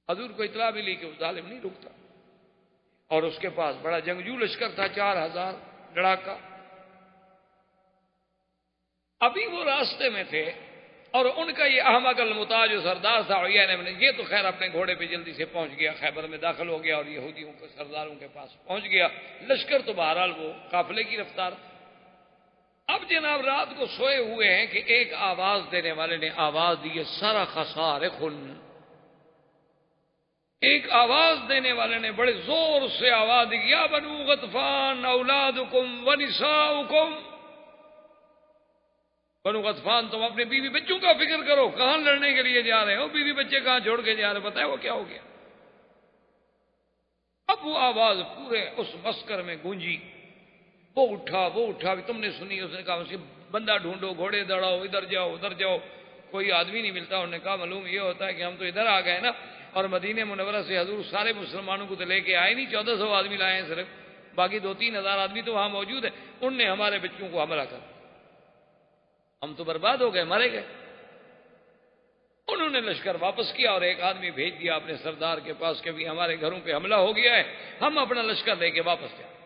حضور کو اطلاع ملی کہ وہ ظالم نہیں رکتا، اور اس کے پاس بڑا جنگجو لشکر تھا، 4000 لڑاکا۔ ابھی وہ راستے میں تھے اور ان کا یہ احمق المتاج جو سردار تھا عیینہ بن، یہ تو خیر اپنے گھوڑے پہ جلدی سے پہنچ گیا، خیبر میں داخل ہو گیا اور یہودیوں کے سرداروں کے پاس پہنچ گیا۔ لشکر تو بہرحال وہ قافلے کی رفتار۔ اب جناب رات کو سوئے ہوئے ہیں کہ ایک آواز دینے والے نے آواز دی ہے، سارا خسار خن۔ ایک آواز دینے والے نے بڑے زور سے آواز دی، یا بنو غطفان اولادکم ونساؤکم، بنو غطفان تم اپنے بیوی بچوں کا فکر کرو، کہاں لڑنے کے لیے جا رہے ہو، بیوی بچے کہاں چھوڑ کے جا رہے ہو، بتائے وہ کیا ہو گیا۔ اب وہ آواز پورے اس مسکر میں گونجی، وہ اٹھا بھی تم نے سنی، اس نے کہا اس کے بندہ ڈھونڈو، گھوڑے دوڑاؤ، ادھر جاؤ ادھر جاؤ، کوئی آدمی نہیں ملتا۔ انہوں نے کہا معلوم یہ ہوتا ہے کہ ہم تو ادھر آ گئے نا، اور مدینہ منورہ سے حضور سارے مسلمانوں کو تو لے کے آئے نہیں، 1400 آدمی لائے ہیں صرف، باقی 2-3 ہزار آدمی تو وہاں موجود ہے، ان نے ہمارے بچوں کو حملہ کر، ہم تو برباد ہو گئے، مارے گئے۔ انہوں نے لشکر واپس کیا اور ایک آدمی بھیج دیا اپنے سردار کے پاس کہ بھی ہمارے گھروں پہ حملہ ہو گیا ہے، ہم اپنا لشکر لے کے واپس جائیں۔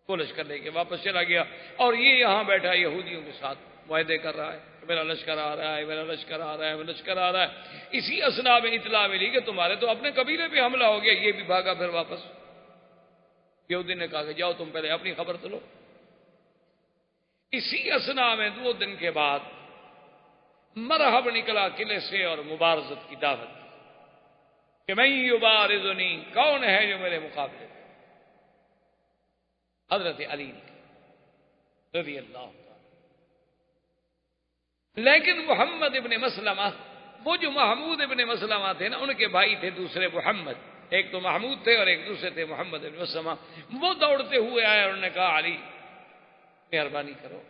وہ لشکر لے کے واپس چلا گیا اور یہ یہاں بیٹھا یہودیوں کے ساتھ معاہدے کر رہا ہے کہ میرا لشکر آ رہا ہے، میرا لشکر آ رہا ہے، میرا لشکر آ رہا ہے۔ اسی اثنا میں اطلاع ملی کہ تمہارے تو اپنے قبیلے پہ حملہ ہو گیا، یہ بھی بھاگا پھر واپس۔ یہودی نے کہا کہ جاؤ تم پہلے اپنی خبر تو لو۔ اسی اثنا میں 2 دن کے بعد مرحب نکلا قلعے سے اور مبارزت کی دعوت دی کہ میں یبارزنی، کون ہے جو میرے مقابلے میں؟ حضرت علی رضی اللہ عنہ۔ لیکن محمد ابن مسلمہ، وہ جو محمود ابن مسلمہ تھے نا، ان کے بھائی تھے دوسرے محمد، ایک تو محمود تھے اور ایک دوسرے تھے محمد ابن مسلمہ، وہ دوڑتے ہوئے آئے اور انہوں نے کہا علی مہربانی کرو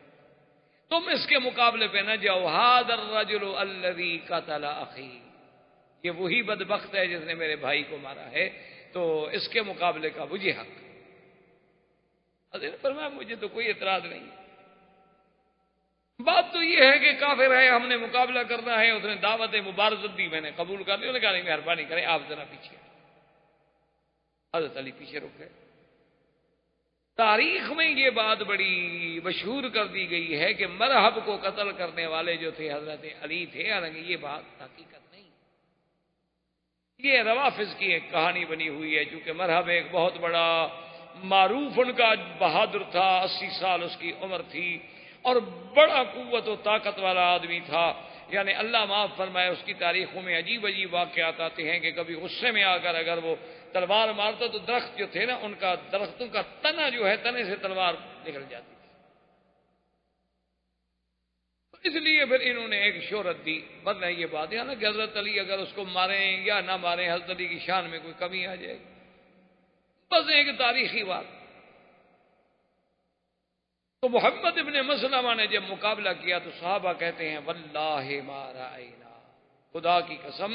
تم اس کے مقابلے پہ نہ جاؤ، ھذا الرجل الذی قتل اخی، یہ وہی بدبخت ہے جس نے میرے بھائی کو مارا ہے، تو اس کے مقابلے کا مجھے حق۔ حضرت فرمایا مجھے تو کوئی اعتراض نہیں، بات تو یہ ہے کہ کافر ہے، ہم نے مقابلہ کرنا ہے، اس نے دعوت مبارزت دی، میں نے قبول کر لی۔ انہوں نے کہا نہیں مہربانی کریں آپ ذرا پیچھے۔ حضرت علی پیچھے رک گئے۔ تاریخ میں یہ بات بڑی مشہور کر دی گئی ہے کہ مرحب کو قتل کرنے والے جو تھے حضرت علی تھے، حالانکہ یہ بات حقیقت نہیں، یہ روافظ کی ایک کہانی بنی ہوئی ہے، چونکہ مرحب ایک بہت بڑا معروف ان کا بہادر تھا، 80 سال اس کی عمر تھی اور بڑا قوت و طاقت والا آدمی تھا، یعنی اللہ معاف فرمائے اس کی تاریخوں میں عجیب عجیب واقعات آتے ہیں کہ کبھی غصے میں آ کر اگر وہ تلوار مارتا تو درخت جو تھے نا ان کا، درختوں کا تنا جو ہے، تنے سے تلوار نکل جاتی تھی، اس لیے پھر انہوں نے ایک شہرت دی۔ ورنہ یہ بات ہے نا کہ حضرت علی اگر اس کو ماریں یا نہ ماریں، حضرت علی کی شان میں کوئی کمی آ جائے گی، بس ایک تاریخی بات۔ تو محمد ابن مسلمہ نے جب مقابلہ کیا تو صحابہ کہتے ہیں واللہ ما رأینا، خدا کی قسم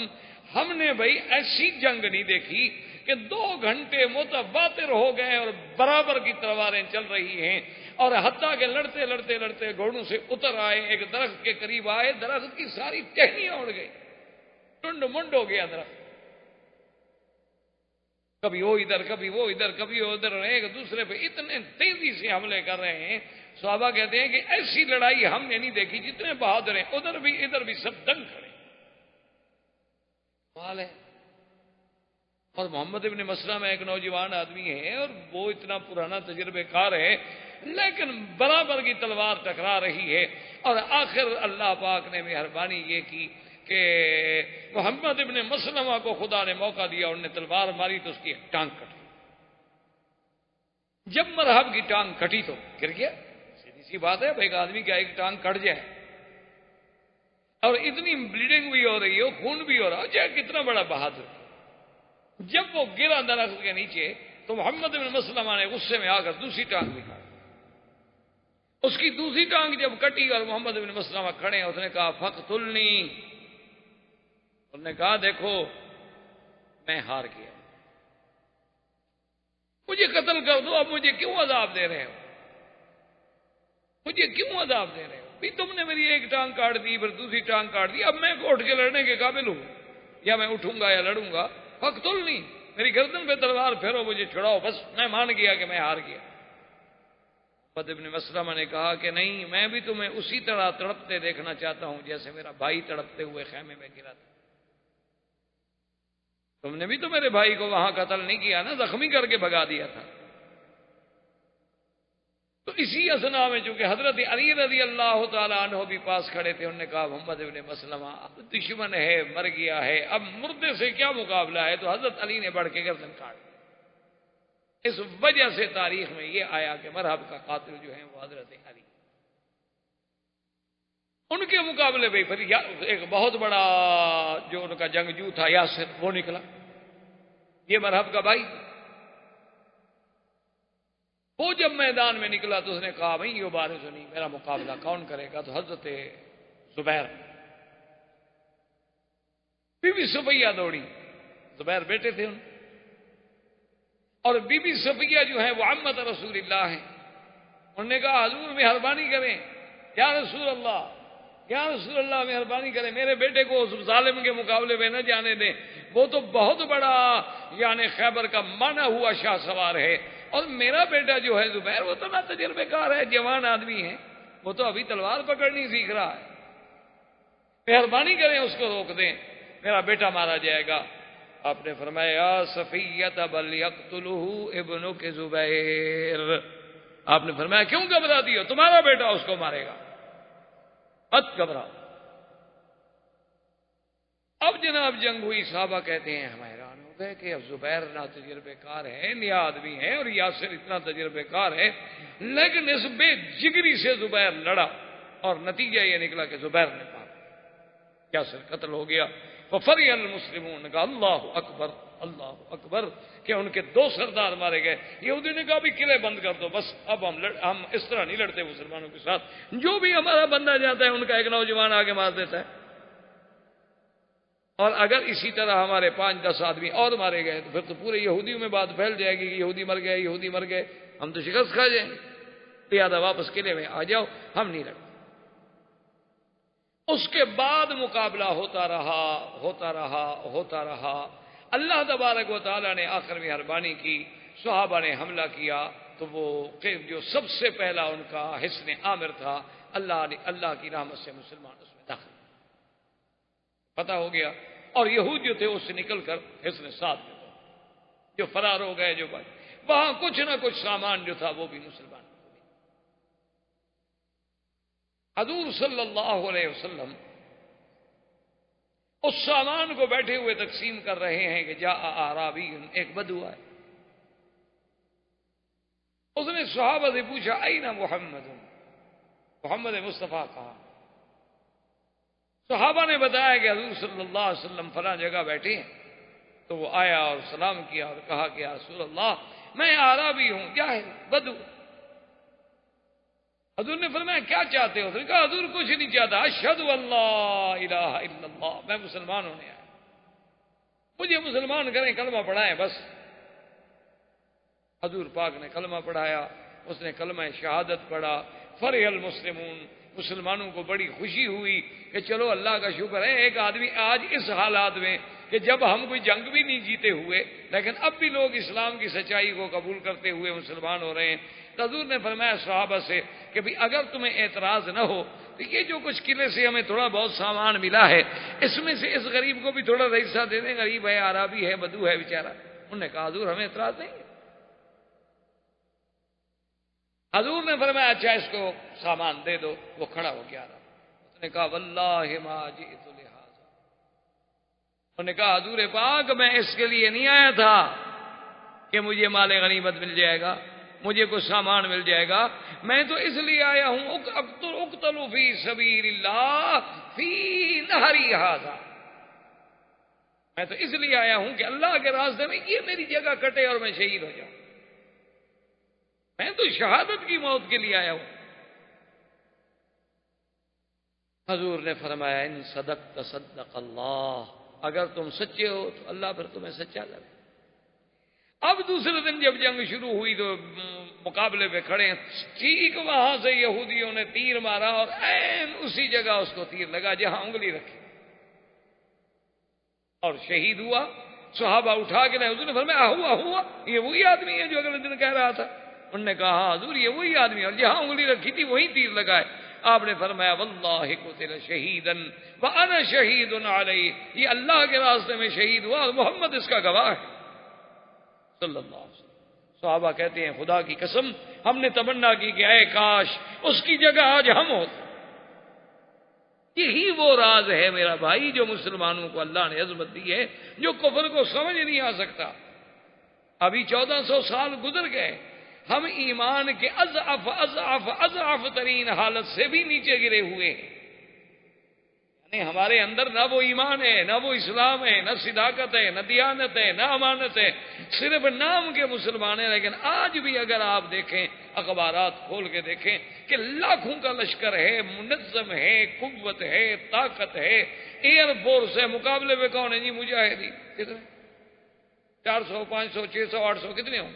ہم نے بھائی ایسی جنگ نہیں دیکھی کہ 2 گھنٹے متواتر ہو گئے اور برابر کی تلواریں چل رہی ہیں، اور حتیٰ کہ لڑتے لڑتے لڑتے گھوڑوں سے اتر آئے، ایک درخت کے قریب آئے، درخت کی ساری ٹہنیاں اڑ گئی، ٹنڈ منڈ ہو گیا درخت، کبھی وہ ادھر کبھی وہ ادھر کبھی وہ ادھر، ایک دوسرے پہ اتنے تیزی سے حملے کر رہے ہیں۔ صحابہ کہتے ہیں کہ ایسی لڑائی ہم نے نہیں دیکھی، جتنے بہادر ہیں ادھر بھی ادھر بھی سب دنگ کھڑے ہے۔ اور محمد ابن مسلمہ ایک نوجوان آدمی ہے اور وہ اتنا پرانا تجربے کار ہے، لیکن برابر کی تلوار ٹکرا رہی ہے، اور آخر اللہ پاک نے مہربانی یہ کی کہ محمد ابن مسلمہ کو خدا نے موقع دیا، انہوں نے تلوار ماری تو اس کی ایک ٹانگ کٹی۔ جب مرحب کی ٹانگ کٹی تو گر گیا، سیدھی سی بات ہے، ایک آدمی کا ایک ٹانگ کٹ جائے اور اتنی بلیڈنگ بھی ہو رہی ہو، خون بھی ہو رہا ہو، چاہے کتنا بڑا بہادر۔ جب وہ گرا درخت کے نیچے تو محمد بن مسلمہ نے غصے میں آ کر دوسری ٹانگ بھی کاٹی۔ اس کی دوسری ٹانگ جب کٹی اور محمد بن مسلمہ کھڑے، اس نے کہا فقتلنی، انہوں نے کہا دیکھو میں ہار گیا، مجھے قتل کر دو، اب مجھے کیوں عذاب دے رہے ہو، مجھے کیوں عذاب دے رہے ہو؟ بھی تم نے میری ایک ٹانگ کاٹ دی، پھر دوسری ٹانگ کاٹ دی، اب میں اٹھ کے لڑنے کے قابل ہوں؟ یا میں اٹھوں گا یا لڑوں گا؟ فقتلنی، میری گردن پہ تلوار پھیرو، مجھے چھڑاؤ، بس میں مان گیا کہ میں ہار گیا۔ محمد ابن مسلمہ نے کہا کہ نہیں، میں بھی تمہیں اسی طرح تڑپتے دیکھنا چاہتا ہوں جیسے میرا بھائی تڑپتے ہوئے خیمے میں گرا تھا۔ تم نے بھی تو میرے بھائی کو وہاں قتل نہیں کیا نا، زخمی کر کے بھگا دیا تھا۔ تو اسی اثنا میں چونکہ حضرت علی رضی اللہ تعالیٰ عنہ بھی پاس کھڑے تھے، انہوں نے کہا محمد ابن مسلمہ اب دشمن ہے، مر گیا ہے، اب مردے سے کیا مقابلہ ہے؟ تو حضرت علی نے بڑھ کے گردن کاٹ دی۔ اس وجہ سے تاریخ میں یہ آیا کہ مرحب کا قاتل جو ہیں وہ حضرت علی۔ ان کے مقابلے میں پھر ایک بہت بڑا جو ان کا جنگجو تھا یاسر، وہ نکلا، یہ مرحب کا بھائی۔ وہ جب میدان میں نکلا تو اس نے کہا بھائی یہ بارے سنی، میرا مقابلہ کون کرے گا؟ تو حضرت زبیر، بی بی صفیہ دوڑی، زبیر بیٹے تھے ان، اور بی بی صفیہ جو ہے وہ عمت رسول اللہ ہیں۔ انہوں نے کہا حضور مہربانی کریں، یا رسول اللہ، یا رسول اللہ مہربانی کریں، میرے بیٹے کو اس ظالم کے مقابلے میں نہ جانے دیں، وہ تو بہت بڑا یعنی خیبر کا مانا ہوا شاہ سوار ہے، اور میرا بیٹا جو ہے زبیر وہ تو نہ تجربے کار ہے، جوان آدمی ہے، وہ تو ابھی تلوار پکڑنی سیکھ رہا ہے، مہربانی کریں اس کو روک دیں، میرا بیٹا مارا جائے گا۔ آپ نے فرمایا یا صفیہ بل یقتلہ ابنک زبیر، آپ نے فرمایا کیوں گھبراتی ہو، تمہارا بیٹا اس کو مارے گا، مت گھبراؤ۔ اب جناب جنگ ہوئی، صحابہ کہتے ہیں ہم حیران ہو گئے کہ اب زبیر نہ تجربے کار ہے، نیا آدمی ہے، اور یاسر اتنا تجربے کار ہے، لیکن اس بے جگری سے زبیر لڑا، اور نتیجہ یہ نکلا کہ زبیر نے کہا یاسر قتل ہو گیا۔ ففرح المسلمون، کہا اللہ اکبر اللہ اکبر، کہ ان کے دو سردار مارے گئے۔ یہودی نے کہا بھی قلعے بند کر دو، بس اب ہم اس طرح نہیں لڑتے مسلمانوں کے ساتھ، جو بھی ہمارا بندہ جاتا ہے ان کا ایک نوجوان آگے مار دیتا ہے، اور اگر اسی طرح ہمارے 5-10 آدمی اور مارے گئے تو پھر تو پورے یہودیوں میں بات پھیل جائے گی کہ یہودی مر گئے، یہودی مر گئے، ہم تو شکست کھا جائیں گے، لہذا واپس قلعے میں آ جاؤ، ہم نہیں لڑتے۔ اس کے بعد مقابلہ ہوتا رہا ہوتا رہا ہوتا رہا، اللہ تبارک و تعالیٰ نے آخر میں مہربانی کی، صحابہ نے حملہ کیا، تو وہ جو سب سے پہلا ان کا حصن عامر تھا، اللہ کی رحمت سے مسلمان اس میں داخل پتہ ہو گیا، اور یہود جو تھے اس سے نکل کر حصن سعد میں جو فرار ہو گئے، جو بھائی وہاں کچھ نہ کچھ سامان جو تھا وہ بھی مسلمان۔ حضور صلی اللہ علیہ وسلم اس سامان کو بیٹھے ہوئے تقسیم کر رہے ہیں کہ جاء اعرابی، ایک بدو آئے، اس نے صحابہ سے پوچھا این محمد، محمد مصطفیٰ کہا؟ صحابہ نے بتایا کہ حضور صلی اللہ علیہ وسلم فلاں جگہ بیٹھے ہیں، تو وہ آیا اور سلام کیا اور کہا کہ یا رسول اللہ میں اعرابی ہوں، جاہل بدو۔ حضور نے فرمایا کیا چاہتے ہو؟ اس نے کہا حضور کچھ نہیں چاہتا، اشہد اللہ الہ الا اللہ، میں مسلمان ہونے آیا، مجھے مسلمان کریں، کلمہ پڑھائیں بس۔ حضور پاک نے کلمہ پڑھایا، اس نے کلمہ شہادت پڑھا، فرح المسلمون، مسلمانوں کو بڑی خوشی ہوئی کہ چلو اللہ کا شکر ہے، ایک آدمی آج اس حالات میں کہ جب ہم کوئی جنگ بھی نہیں جیتے ہوئے لیکن اب بھی لوگ اسلام کی سچائی کو قبول کرتے ہوئے مسلمان ہو رہے ہیں۔ تو حضور نے فرمایا صحابہ سے کہ بھی اگر تمہیں اعتراض نہ ہو تو یہ جو کچھ قلعے سے ہمیں تھوڑا بہت سامان ملا ہے، اس میں سے اس غریب کو بھی تھوڑا حصہ دے دیں، غریب ہے، عربی ہے، بدو ہے بیچارہ۔ انہوں نے کہا حضور ہمیں اعتراض نہیں ہے۔ حضور نے فرمایا اچھا اس کو سامان دے دو، وہ کھڑا ہو گیا، اس نے کہا واللہ ما جئت لہذا، انہوں نے کہا حضور پاک میں اس کے لیے نہیں آیا تھا کہ مجھے مال غنیمت مل جائے گا، مجھے کچھ سامان مل جائے گا، میں تو اس لیے آیا ہوں اقتل فی سبیل اللہ فی نہری ھذا، میں تو اس لیے آیا ہوں کہ اللہ کے راستے میں یہ میری جگہ کٹے اور میں شہید ہو جاؤں، میں تو شہادت کی موت کے لیے آیا ہوں۔ حضور نے فرمایا ان صدقت صدق اللہ، اگر تم سچے ہو تو اللہ پھر تمہیں سچا کرے، اب دوسرے دن جب جنگ شروع ہوئی تو مقابلے پہ کھڑے ہیں، ٹھیک وہاں سے یہودیوں نے تیر مارا اور عین اسی جگہ اس کو تیر لگا جہاں انگلی رکھی اور شہید ہوا۔ صحابہ اٹھا کے حضور نے فرمایا ہوا یہ وہی آدمی ہے جو اگلے دن کہہ رہا تھا؟ انہوں نے کہا ہاں حضور یہ وہی آدمی ہے، اور جہاں انگلی رکھی تھی وہیں تیر لگائے۔ آپ نے فرمایا واللہ قتل شہیدا وانا شہید علیہ، یہ اللہ کے راستے میں شہید ہوا اور محمد اس کا گواہ ہے صلی اللہ علیہ وسلم۔ صحابہ کہتے ہیں خدا کی قسم ہم نے تمنا کی کہ اے کاش اس کی جگہ آج ہم ہوتے۔ یہی وہ راز ہے میرا بھائی جو مسلمانوں کو اللہ نے عظمت دی ہے، جو کفر کو سمجھ نہیں آ سکتا۔ ابھی 1400 سال گزر گئے، ہم ایمان کے اضعف ترین حالت سے بھی نیچے گرے ہوئے ہیں۔ یعنی ہمارے اندر نہ وہ ایمان ہے، نہ وہ اسلام ہے، نہ صداقت ہے، نہ دیانت ہے، نہ امانت ہے، صرف نام کے مسلمان ہیں۔ لیکن آج بھی اگر آپ دیکھیں اخبارات کھول کے دیکھیں کہ لاکھوں کا لشکر ہے، منظم ہے، قوت ہے، طاقت ہے، ایئر فورس ہے، مقابلے میں کون ہے جی؟ مجاہدین کتنے؟ 400 500 600 800 کتنے ہوں؟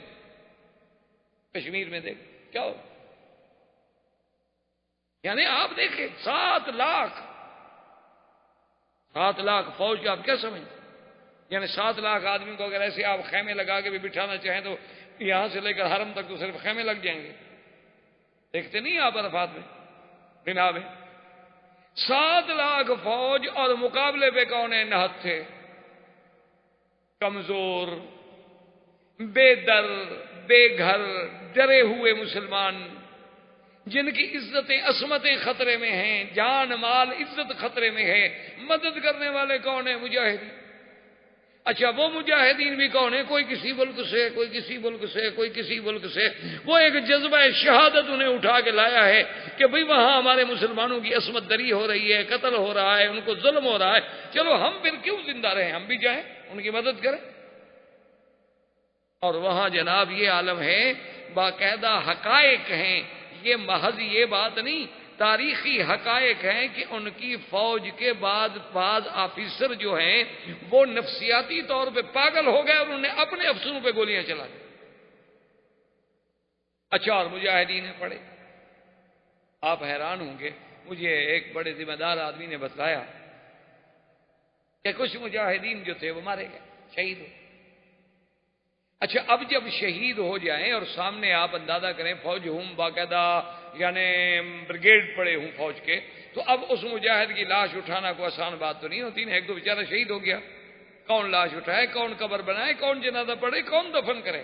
کشمیر میں دیکھ کیا ہو، یعنی آپ دیکھیں 7 لاکھ فوج کا آپ کیا سمجھتے؟ یعنی 7 لاکھ آدمی کو اگر ایسے آپ خیمے لگا کے بھی بٹھانا چاہیں تو یہاں سے لے کر حرم تک تو صرف خیمے لگ جائیں گے۔ دیکھتے نہیں آپ عرفات میں بنا میں 7 لاکھ فوج اور مقابلے پہ کون ہے؟ نہتے، کمزور، بے در، بے گھر، ڈرے ہوئے مسلمان، جن کی عزتیں عصمتیں خطرے میں ہیں، جان مال عزت خطرے میں ہے۔ مدد کرنے والے کون ہیں؟ مجاہدین۔ اچھا وہ مجاہدین بھی کون ہیں؟ کوئی کسی ملک سے، کوئی کسی ملک سے، کوئی کسی ملک سے۔ وہ ایک جذبہ شہادت انہیں اٹھا کے لایا ہے کہ بھئی وہاں ہمارے مسلمانوں کی عصمت دری ہو رہی ہے، قتل ہو رہا ہے، ان کو ظلم ہو رہا ہے، چلو ہم پھر کیوں زندہ رہیں، ہم بھی جائیں ان کی مدد کریں۔ اور وہاں جناب یہ عالم ہے، باقاعدہ حقائق ہیں، یہ محض یہ بات نہیں، تاریخی حقائق ہیں کہ ان کی فوج کے بعد بعض آفیسر جو ہیں وہ نفسیاتی طور پہ پاگل ہو گئے اور انہوں نے اپنے افسروں پہ گولیاں چلا دی۔ اچھا اور مجاہدین پڑے، آپ حیران ہوں گے، مجھے ایک بڑے ذمہ دار آدمی نے بتلایا کہ کچھ مجاہدین جو تھے وہ مارے گئے، شہید ہو۔ اچھا اب جب شہید ہو جائیں اور سامنے آپ اندازہ کریں فوج ہوں باقاعدہ یعنی بریگیڈ پڑے ہوں فوج کے، تو اب اس مجاہد کی لاش اٹھانا کوئی آسان بات تو نہیں ہوتی نا۔ ایک تو بیچارہ شہید ہو گیا، کون لاش اٹھائے، کون قبر بنائے، کون جنازہ پڑھے، کون دفن کرے؟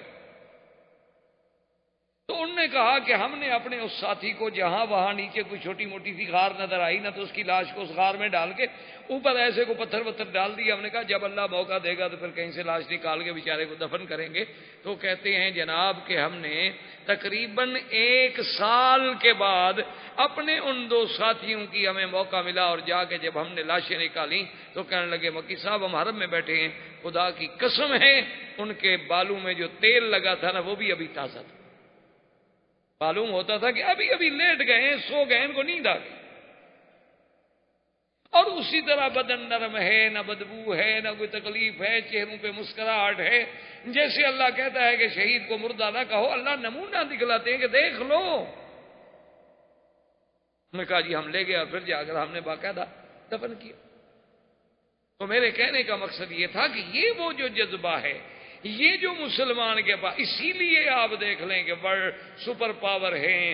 تو انہوں نے کہا کہ ہم نے اپنے اس ساتھی کو جہاں وہاں نیچے کوئی چھوٹی موٹی سی غار نظر آئی نہ تو اس کی لاش کو اس غار میں ڈال کے اوپر ایسے کو پتھر وتھر ڈال دیا۔ ہم نے کہا جب اللہ موقع دے گا تو پھر کہیں سے لاش نکال کے بیچارے کو دفن کریں گے۔ تو کہتے ہیں جناب کہ ہم نے تقریباً 1 سال کے بعد اپنے ان 2 ساتھیوں کی ہمیں موقع ملا اور جا کے جب ہم نے لاشیں نکالی تو کہنے لگے مکی صاحب ہم حرم میں بیٹھے ہیں، خدا کی قسم ہے ان کے بالوں میں جو تیل لگا تھا نا وہ بھی ابھی تازہ تھا، معلوم ہوتا تھا کہ ابھی ابھی لیٹ گئے ہیں، سو گئے، ان کو نیند آ گئی۔ اور اسی طرح بدن نرم ہے، نہ بدبو ہے، نہ کوئی تکلیف ہے، چہروں پہ مسکراہٹ ہے۔ جیسے اللہ کہتا ہے کہ شہید کو مردہ نہ کہو، اللہ نمونہ دکھلاتے ہیں کہ دیکھ لو۔ انہوں نے کہا جی ہم لے گئے اور پھر جا کر ہم نے باقاعدہ دفن کیا۔ تو میرے کہنے کا مقصد یہ تھا کہ یہ وہ جو جذبہ ہے، یہ جو مسلمان کے پاس، اسی لیے آپ دیکھ لیں کہ بڑے سپر پاور ہیں،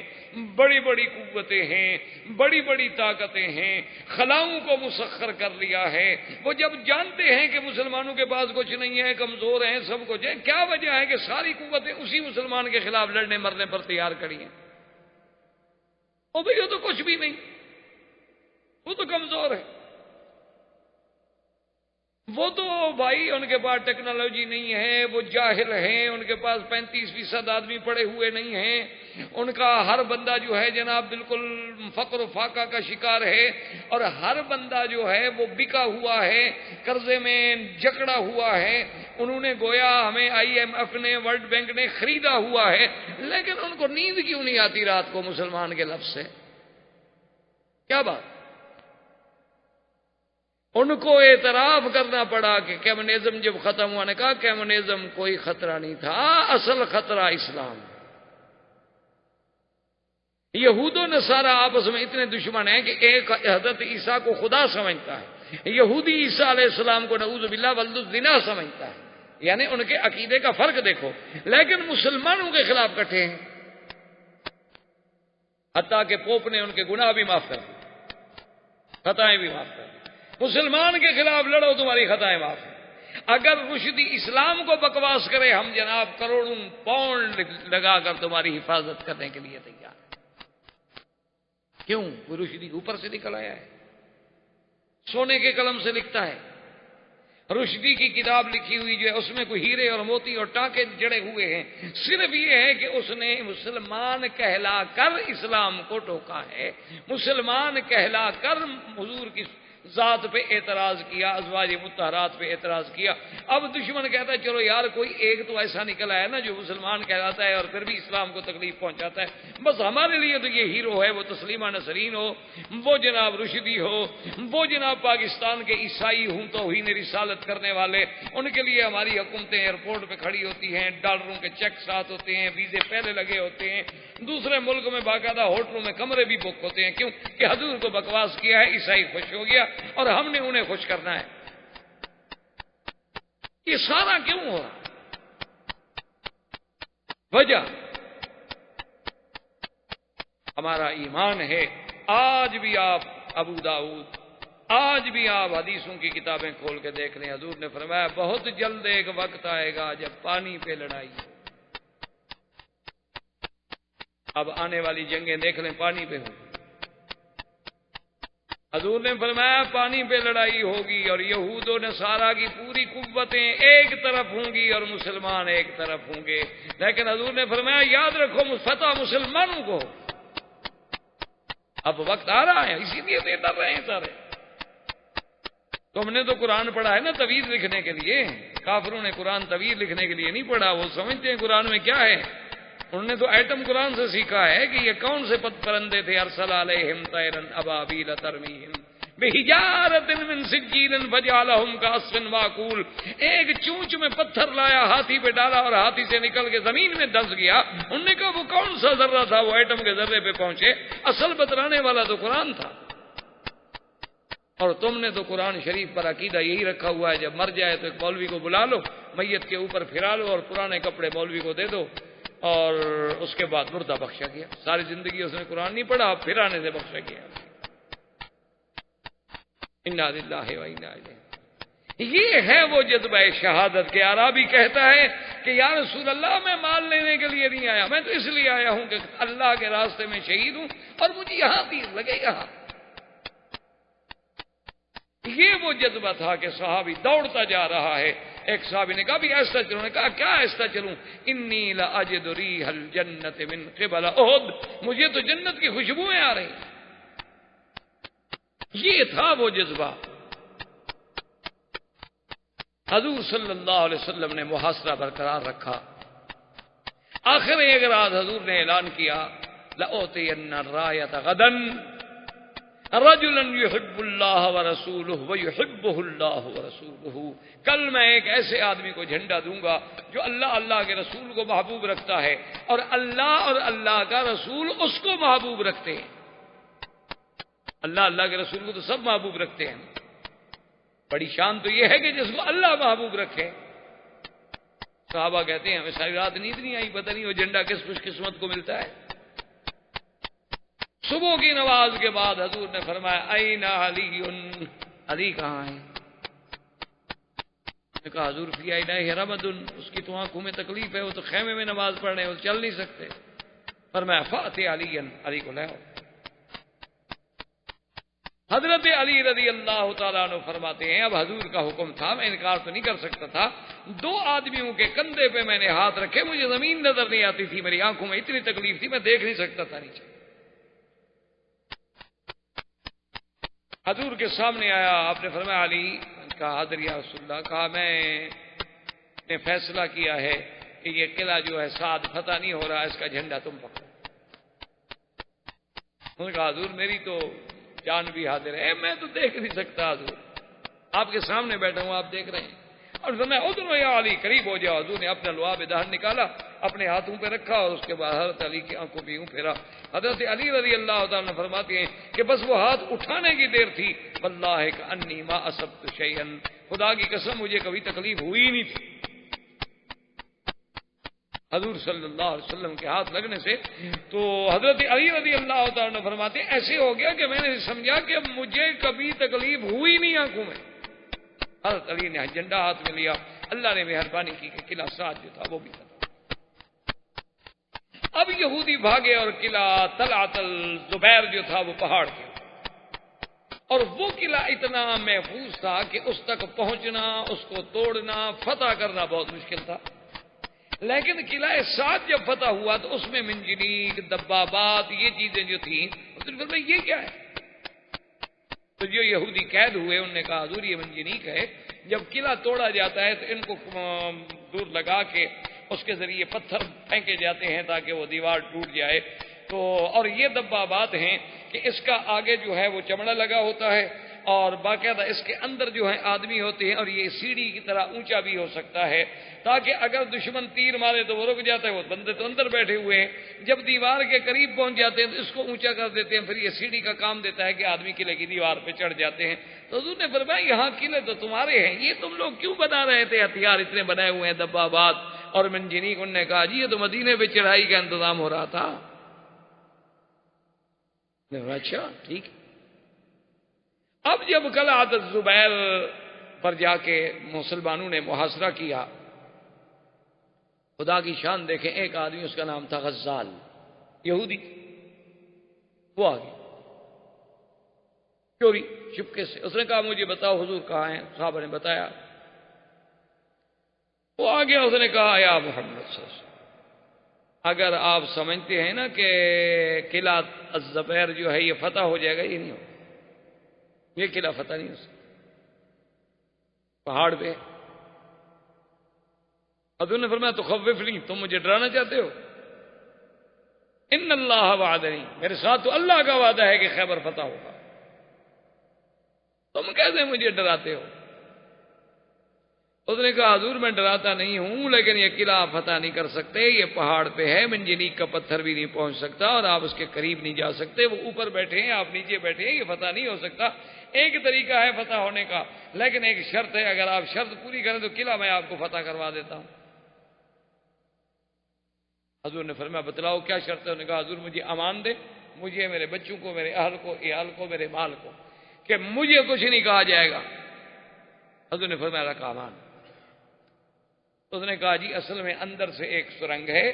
بڑی بڑی قوتیں ہیں، بڑی بڑی طاقتیں ہیں، خلاؤں کو مسخر کر لیا ہے۔ وہ جب جانتے ہیں کہ مسلمانوں کے پاس کچھ نہیں ہے، کمزور ہیں، سب کچھ ہے، کیا وجہ ہے کہ ساری قوتیں اسی مسلمان کے خلاف لڑنے مرنے پر تیار کھڑی ہیں؟ او بھئی وہ تو کچھ بھی نہیں، وہ تو کمزور ہے، وہ تو بھائی ان کے پاس ٹیکنالوجی نہیں ہے، وہ جاہل ہیں، ان کے پاس 35% آدمی پڑے ہوئے نہیں ہیں، ان کا ہر بندہ جو ہے جناب بالکل فقر و فاقہ کا شکار ہے، اور ہر بندہ جو ہے وہ بکا ہوا ہے، قرضے میں جکڑا ہوا ہے۔ انہوں نے گویا ہمیں IMF نے، ورلڈ بینک نے خریدا ہوا ہے، لیکن ان کو نیند کیوں نہیں آتی رات کو مسلمان کے لفظ سے؟ کیا بات؟ ان کو اعتراف کرنا پڑا کہ کمیونزم جب ختم ہوا، نے کہا کمیونزم کوئی خطرہ نہیں تھا، اصل خطرہ اسلام۔ یہود و نصارہ آپس میں اتنے دشمن ہیں کہ ایک حضرت عیسیٰ کو خدا سمجھتا ہے، یہودی عیسیٰ علیہ السلام کو نعوذ باللہ ولد الزنا سمجھتا ہے، یعنی ان کے عقیدے کا فرق دیکھو، لیکن مسلمانوں کے خلاف کٹھے ہیں، حتیٰ کہ پوپ نے ان کے گناہ بھی معاف کر دی، خطائیں بھی معاف کر دی۔ مسلمان کے خلاف لڑو، تمہاری خطائیں معاف ہیں۔ اگر رشدی اسلام کو بکواس کرے، ہم جناب کروڑوں پاؤنڈ لگا کر تمہاری حفاظت کرنے کے لیے تیار ہیں۔ کیوں؟ وہ رشدی اوپر سے نکل آیا ہے، سونے کے قلم سے لکھتا ہے۔ رشدی کی کتاب لکھی ہوئی جو ہے اس میں کوئی ہیرے اور موتی اور ٹانکے جڑے ہوئے ہیں، صرف یہ ہے کہ اس نے مسلمان کہلا کر اسلام کو ٹوکا ہے، مسلمان کہلا کر حضور کی ذات پہ اعتراض کیا، ازواج مطہرات پہ اعتراض کیا۔ اب دشمن کہتا ہے چلو یار کوئی ایک تو ایسا نکلا ہے نا جو مسلمان کہلاتا ہے اور پھر بھی اسلام کو تکلیف پہنچاتا ہے، بس ہمارے لیے تو یہ ہیرو ہے، وہ تسلیمہ نسرین ہو، وہ جناب رشدی ہو، وہ جناب پاکستان کے عیسائی ہوں توہین رسالت کرنے والے، ان کے لیے ہماری حکومتیں ایئرپورٹ پہ کھڑی ہوتی ہیں، ڈالروں کے چیک ساتھ ہوتے ہیں، ویزے پہلے لگے ہوتے ہیں، دوسرے ملک میں باقاعدہ ہوٹلوں میں کمرے بھی بک ہوتے ہیں، کیوں کہ حضور کو بکواس کیا ہے، عیسائی خوش ہو گیا اور ہم نے انہیں خوش کرنا ہے۔ یہ سارا کیوں ہو رہا؟ وجہ ہمارا ایمان ہے۔ آج بھی آپ ابو داؤد، آج بھی آپ حدیثوں کی کتابیں کھول کے دیکھ لیں، حضور نے فرمایا بہت جلد ایک وقت آئے گا جب پانی پہ لڑائی ہو۔ اب آنے والی جنگیں دیکھ لیں، پانی پہ ہوں۔ حضور نے فرمایا پانی پہ لڑائی ہوگی اور یہود و نصارہ کی پوری قوتیں ایک طرف ہوں گی اور مسلمان ایک طرف ہوں گے، لیکن حضور نے فرمایا یاد رکھو فتح مسلمانوں کو۔ اب وقت آ رہا ہے، اسی لیے تو ڈر رہے ہیں سارے۔ تم نے تو قرآن پڑھا ہے نا طویل لکھنے کے لیے، کافروں نے قرآن طویل لکھنے کے لیے نہیں پڑھا، وہ سمجھتے ہیں قرآن میں کیا ہے، انہوں نے تو ایٹم قرآن سے سیکھا ہے کہ یہ کون سے پرندے تھے، ارسل علیہم طیرا ابابیل ترمیہم بحجارۃ من سجیل فجعلہم کعصف معقول۔ ایک چونچ میں پتھر لایا، ہاتھی پہ ڈالا اور ہاتھی سے نکل کے زمین میں دس گیا۔ انہوں نے کہا وہ کون سا ذرہ تھا، وہ ایٹم کے ذرے پہ پہنچے، اصل بتلانے والا تو قرآن تھا۔ اور تم نے تو قرآن شریف پر عقیدہ یہی رکھا ہوا ہے جب مر جائے تو ایک مولوی کو بلا لو، میت کے اوپر پھرا لو اور پرانے کپڑے مولوی کو دے دو اور اس کے بعد مردہ بخشا گیا۔ ساری زندگی اس نے قرآن نہیں پڑھا، پھرانے سے بخشا گیا۔ انا للہ و انا الیہ۔ یہ ہے وہ جذبہ شہادت کے۔ عربی کہتا ہے کہ یا رسول اللہ میں مال لینے کے لیے نہیں آیا، میں تو اس لیے آیا ہوں کہ اللہ کے راستے میں شہید ہوں اور مجھے یہاں تیر لگے یہاں۔ یہ وہ جذبہ تھا کہ صحابی دوڑتا جا رہا ہے۔ ایک صحابی نے کہا بھی ایسا چلوں، نے کہا کیا ایسا چلوں، انی لاجد ریح الجنت من قبل احد، مجھے تو جنت کی خوشبوئیں آ رہی۔ یہ تھا وہ جذبہ۔ حضور صلی اللہ علیہ وسلم نے محاصرہ برقرار رکھا۔ آخر ایک رات حضور نے اعلان کیا لأوتین الرایۃ غدا رجلا یحب اللہ ورسولہ ویحبہ اللہ ورسولہ، کل میں ایک ایسے آدمی کو جھنڈا دوں گا جو اللہ کے رسول کو محبوب رکھتا ہے اور اللہ کا رسول اس کو محبوب رکھتے ہیں۔ اللہ کے رسول کو تو سب محبوب رکھتے ہیں، بڑی شان تو یہ ہے کہ جس کو اللہ محبوب رکھے۔ صحابہ کہتے ہیں ہمیں ساری رات نیند نہیں آئی، پتہ نہیں وہ جھنڈا کس خوش قسمت کو ملتا ہے۔ صبح کی نماز کے بعد حضور نے فرمایا این علی، علی کہاں ہے؟ نے کہا حضور فی عینیہ رمد، اس کی تو آنکھوں میں تکلیف ہے، وہ تو خیمے میں نماز پڑھ رہے ہیں، وہ چل نہیں سکتے۔ فرمایا فأت علی، علی کو لے آؤ۔ حضرت علی رضی اللہ تعالیٰ عنہ فرماتے ہیں اب حضور کا حکم تھا، میں انکار تو نہیں کر سکتا تھا، دو آدمیوں کے کندھے پہ میں نے ہاتھ رکھے، مجھے زمین نظر نہیں آتی تھی، میری آنکھوں میں اتنی تکلیف تھی میں دیکھ نہیں سکتا تھا نیچے۔ حضور کے سامنے آیا، آپ نے فرمایا علی، کہا حاضر یا رسول اللہ، کہا میں نے فیصلہ کیا ہے کہ یہ قلعہ جو ہے سعد فتح نہیں ہو رہا، اس کا جھنڈا تم پکڑو۔ انہوں نے کہا حضور میری تو جان بھی حاضر ہے، میں تو دیکھ نہیں سکتا حضور۔ آپ کے سامنے بیٹھا ہوں، آپ دیکھ رہے ہیں۔ اور میں ادھر یا علی قریب ہو جاؤ، حضور نے اپنا لعاب دہن نکالا، اپنے ہاتھوں پہ رکھا اور اس کے بعد حضرت علی کی آنکھوں پہ یوں پھیرا۔ حضرت علی رضی اللہ تعالیٰ فرماتے ہیں کہ بس وہ ہاتھ اٹھانے کی دیر تھی، واللہ کأنی ما اصبت شیئا، خدا کی قسم مجھے کبھی تکلیف ہوئی ہی نہیں تھی۔ حضور صلی اللہ علیہ وسلم کے ہاتھ لگنے سے تو حضرت علی رضی اللہ تعالیٰ فرماتے ہیں ایسے ہو گیا کہ میں نے سمجھا کہ مجھے کبھی تکلیف ہوئی نہیں آنکھوں میں۔ حضرت علی نے جھنڈا ہاتھ میں لیا، اللہ نے مہربانی کی کہ قلعہ سعد جو تھا وہ بھی تھا۔ اب یہودی بھاگے اور قلعہ طلعت الزبیر جو تھا وہ پہاڑ کے، اور وہ قلعہ اتنا محفوظ تھا کہ اس تک پہنچنا، اس کو توڑنا، فتح کرنا بہت مشکل تھا۔ لیکن قلعہ سعد جب فتح ہوا تو اس میں منجنیق، دبابات، یہ چیزیں جو تھیں، یہ کیا ہے؟ تو جو یہودی قید ہوئے انہوں نے کہا حضور یہ منجنیق ہے، جب قلعہ توڑا جاتا ہے تو ان کو دور لگا کے اس کے ذریعے پتھر پھینکے جاتے ہیں تاکہ وہ دیوار ٹوٹ جائے۔ تو اور یہ دبابات ہیں کہ اس کا آگے جو ہے وہ چمڑا لگا ہوتا ہے اور باقاعدہ اس کے اندر جو ہے آدمی ہوتے ہیں، اور یہ سیڑھی کی طرح اونچا بھی ہو سکتا ہے تاکہ اگر دشمن تیر مارے تو وہ رک جاتا ہے، وہ بندے تو اندر بیٹھے ہوئے ہیں، جب دیوار کے قریب پہنچ جاتے ہیں تو اس کو اونچا کر دیتے ہیں، پھر یہ سیڑھی کا کام دیتا ہے کہ آدمی قلعے کی دیوار پہ چڑھ جاتے ہیں۔ تو حضور نے فرمایا یہاں قلعے تو تمہارے ہیں، یہ تم لوگ کیوں بنا رہے تھے؟ ہتھیار اتنے بنائے ہوئے ہیں، دبابات اور منجنیق۔ انہوں نے کہا جی یہ تو مدینے پہ چڑھائی کا انتظام ہو رہا تھا۔ اچھا ٹھیک۔ اب جب قلعہ الزبیر پر جا کے مسلمانوں نے محاصرہ کیا، خدا کی شان دیکھیں، ایک آدمی اس کا نام تھا غزال، یہودی، وہ آ گیا چوری چپکے سے۔ اس نے کہا مجھے بتاؤ حضور کہاں ہیں؟ صحابہ نے بتایا، وہ آ گیا، اس نے کہا یا محمد صلی اللہ علیہ وسلم، اگر آپ سمجھتے ہیں نا کہ قلعہ الزبیر جو ہے یہ فتح ہو جائے گا، یہ نہیں ہوگا، یہ قلعہ فتح نہیں ہو سکتا، پہاڑ پہ۔ حضور نے فرمایا تو تخوفنی، تم مجھے ڈرانا چاہتے ہو؟ ان اللہ وعدنی، میرے ساتھ تو اللہ کا وعدہ ہے کہ خیبر فتح ہوگا، تم کیسے مجھے ڈراتے ہو؟ اس نے کہا حضور میں ڈراتا نہیں ہوں، لیکن یہ قلعہ فتح نہیں کر سکتے، یہ پہاڑ پہ ہے، منجنیق کا پتھر بھی نہیں پہنچ سکتا اور آپ اس کے قریب نہیں جا سکتے، وہ اوپر بیٹھے ہیں آپ نیچے بیٹھے ہیں، یہ فتح نہیں ہو سکتا۔ ایک طریقہ ہے فتح ہونے کا، لیکن ایک شرط ہے، اگر آپ شرط پوری کریں تو قلعہ میں آپ کو فتح کروا دیتا ہوں۔ حضور نے فرمایا بتلاؤ کیا شرط ہے؟ انہوں نے کہا حضور مجھے امان دے، مجھے، میرے بچوں کو، میرے اہل کو، عیال کو، میرے مال کو، کہ مجھے کچھ نہیں کہا جائے گا۔ حضور نے فرمایا رکھا امان۔ اس نے کہا جی اصل میں اندر سے ایک سرنگ ہے،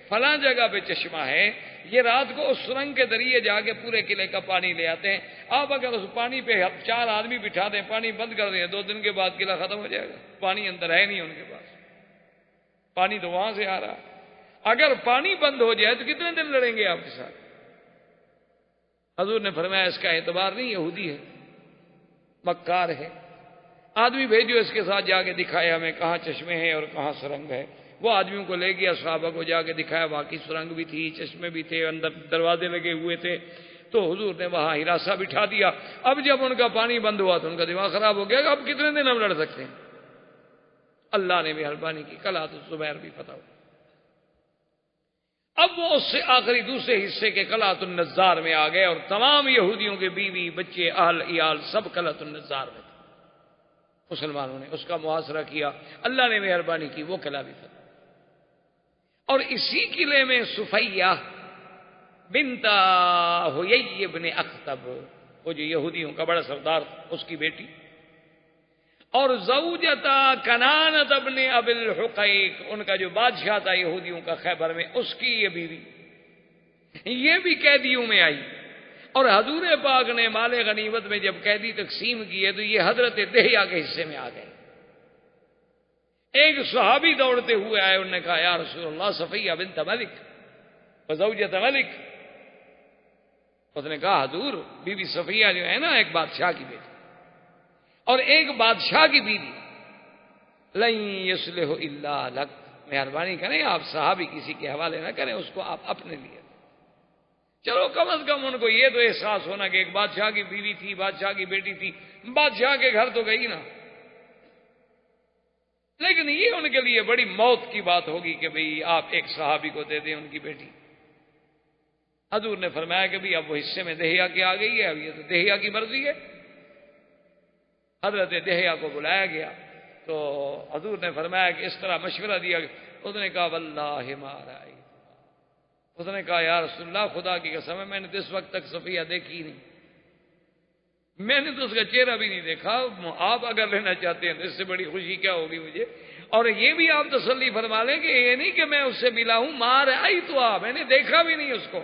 فلاں جگہ پہ چشمہ ہے، یہ رات کو اس سرنگ کے ذریعے جا کے پورے قلعے کا پانی لے آتے ہیں، آپ اگر اس پانی پہ 4 آدمی بٹھا دیں، پانی بند کر دیں، 2 دن کے بعد قلعہ ختم ہو جائے گا، پانی اندر ہے نہیں ان کے پاس، پانی تو وہاں سے آ رہا ہے۔ اگر پانی بند ہو جائے تو کتنے دن لڑیں گے آپ کے ساتھ؟ حضور نے فرمایا اس کا اعتبار نہیں، یہودی ہے، مکار ہے، آدمی بھیجو اس کے ساتھ جا کے دکھائے ہمیں کہاں چشمے ہیں اور کہاں سرنگ ہے۔ وہ آدمیوں کو لے گیا، صحابہ کو جا کے دکھایا، واقعی سرنگ بھی تھی، چشمے بھی تھے، اندر دروازے لگے ہوئے تھے۔ تو حضور نے وہاں ہراساں بٹھا دیا۔ اب جب ان کا پانی بند ہوا تو ان کا دماغ خراب ہو گیا کہ اب کتنے دن ہم لڑ سکتے ہیں؟ اللہ نے مہربانی کی، قلعہ الزبیر بھی فتح ہوا۔ اب وہ اس سے آخری دوسرے حصے کے قلعہ النزار میں آ گئے، اور تمام یہودیوں کے بیوی بچے اہل عیال سب قلعہ النزار میں تھے۔ مسلمانوں نے اس کا محاصرہ کیا، اللہ نے مہربانی کی، وہ قلعہ بھی فتح۔ اور اسی قلعے میں صفیہ بنت حیی بن اخطب، وہ جو یہودیوں کا بڑا سردار اس کی بیٹی، اور زوجتا کنانۃ ابن ابی الحقیق، ان کا جو بادشاہ تھا یہودیوں کا خیبر میں، اس کی یہ بیوی، یہ بھی قیدیوں میں آئی۔ اور حضور پاک نے مال غنیمت میں جب قیدی تقسیم کیے تو یہ حضرت دہیہ کے حصے میں آ گئے۔ ایک صحابی دوڑتے ہوئے آئے، انہوں نے کہا یا رسول اللہ صفیہ بنت ملک وزوجۃ ملک۔ اس نے کہا حضور بی بی صفیہ جو ہے نا ایک بادشاہ کی بیٹی اور ایک بادشاہ کی بیوی، لن یصلح الا لک، مہربانی کریں آپ صحابی کسی کے حوالے نہ کریں، اس کو آپ اپنے لیے۔ چلو کم از کم ان کو یہ تو احساس ہونا کہ ایک بادشاہ کی بیوی تھی، بادشاہ کی بیٹی تھی، بادشاہ کے گھر تو گئی نا. لیکن یہ ان کے لیے بڑی موت کی بات ہوگی کہ بھئی آپ ایک صحابی کو دے دیں ان کی بیٹی. حضور نے فرمایا کہ بھئی اب وہ حصے میں دہیا کی آ گئی ہے، اب یہ تو دہیا کی مرضی ہے. حضرت دہیا کو بلایا گیا تو حضور نے فرمایا کہ اس طرح مشورہ دیا. اس نے کہا واللہ ما رأیت. اس نے کہا یا رسول اللہ خدا کی قسم ہے میں نے اس وقت تک صفیہ دیکھی نہیں، میں نے تو اس کا چہرہ بھی نہیں دیکھا. آپ اگر لینا چاہتے ہیں تو اس سے بڑی خوشی کیا ہوگی مجھے. اور یہ بھی آپ تسلی فرما لیں کہ یہ نہیں کہ میں اس سے ملا ہوں، مار آئی تو میں نے دیکھا بھی نہیں اس کو.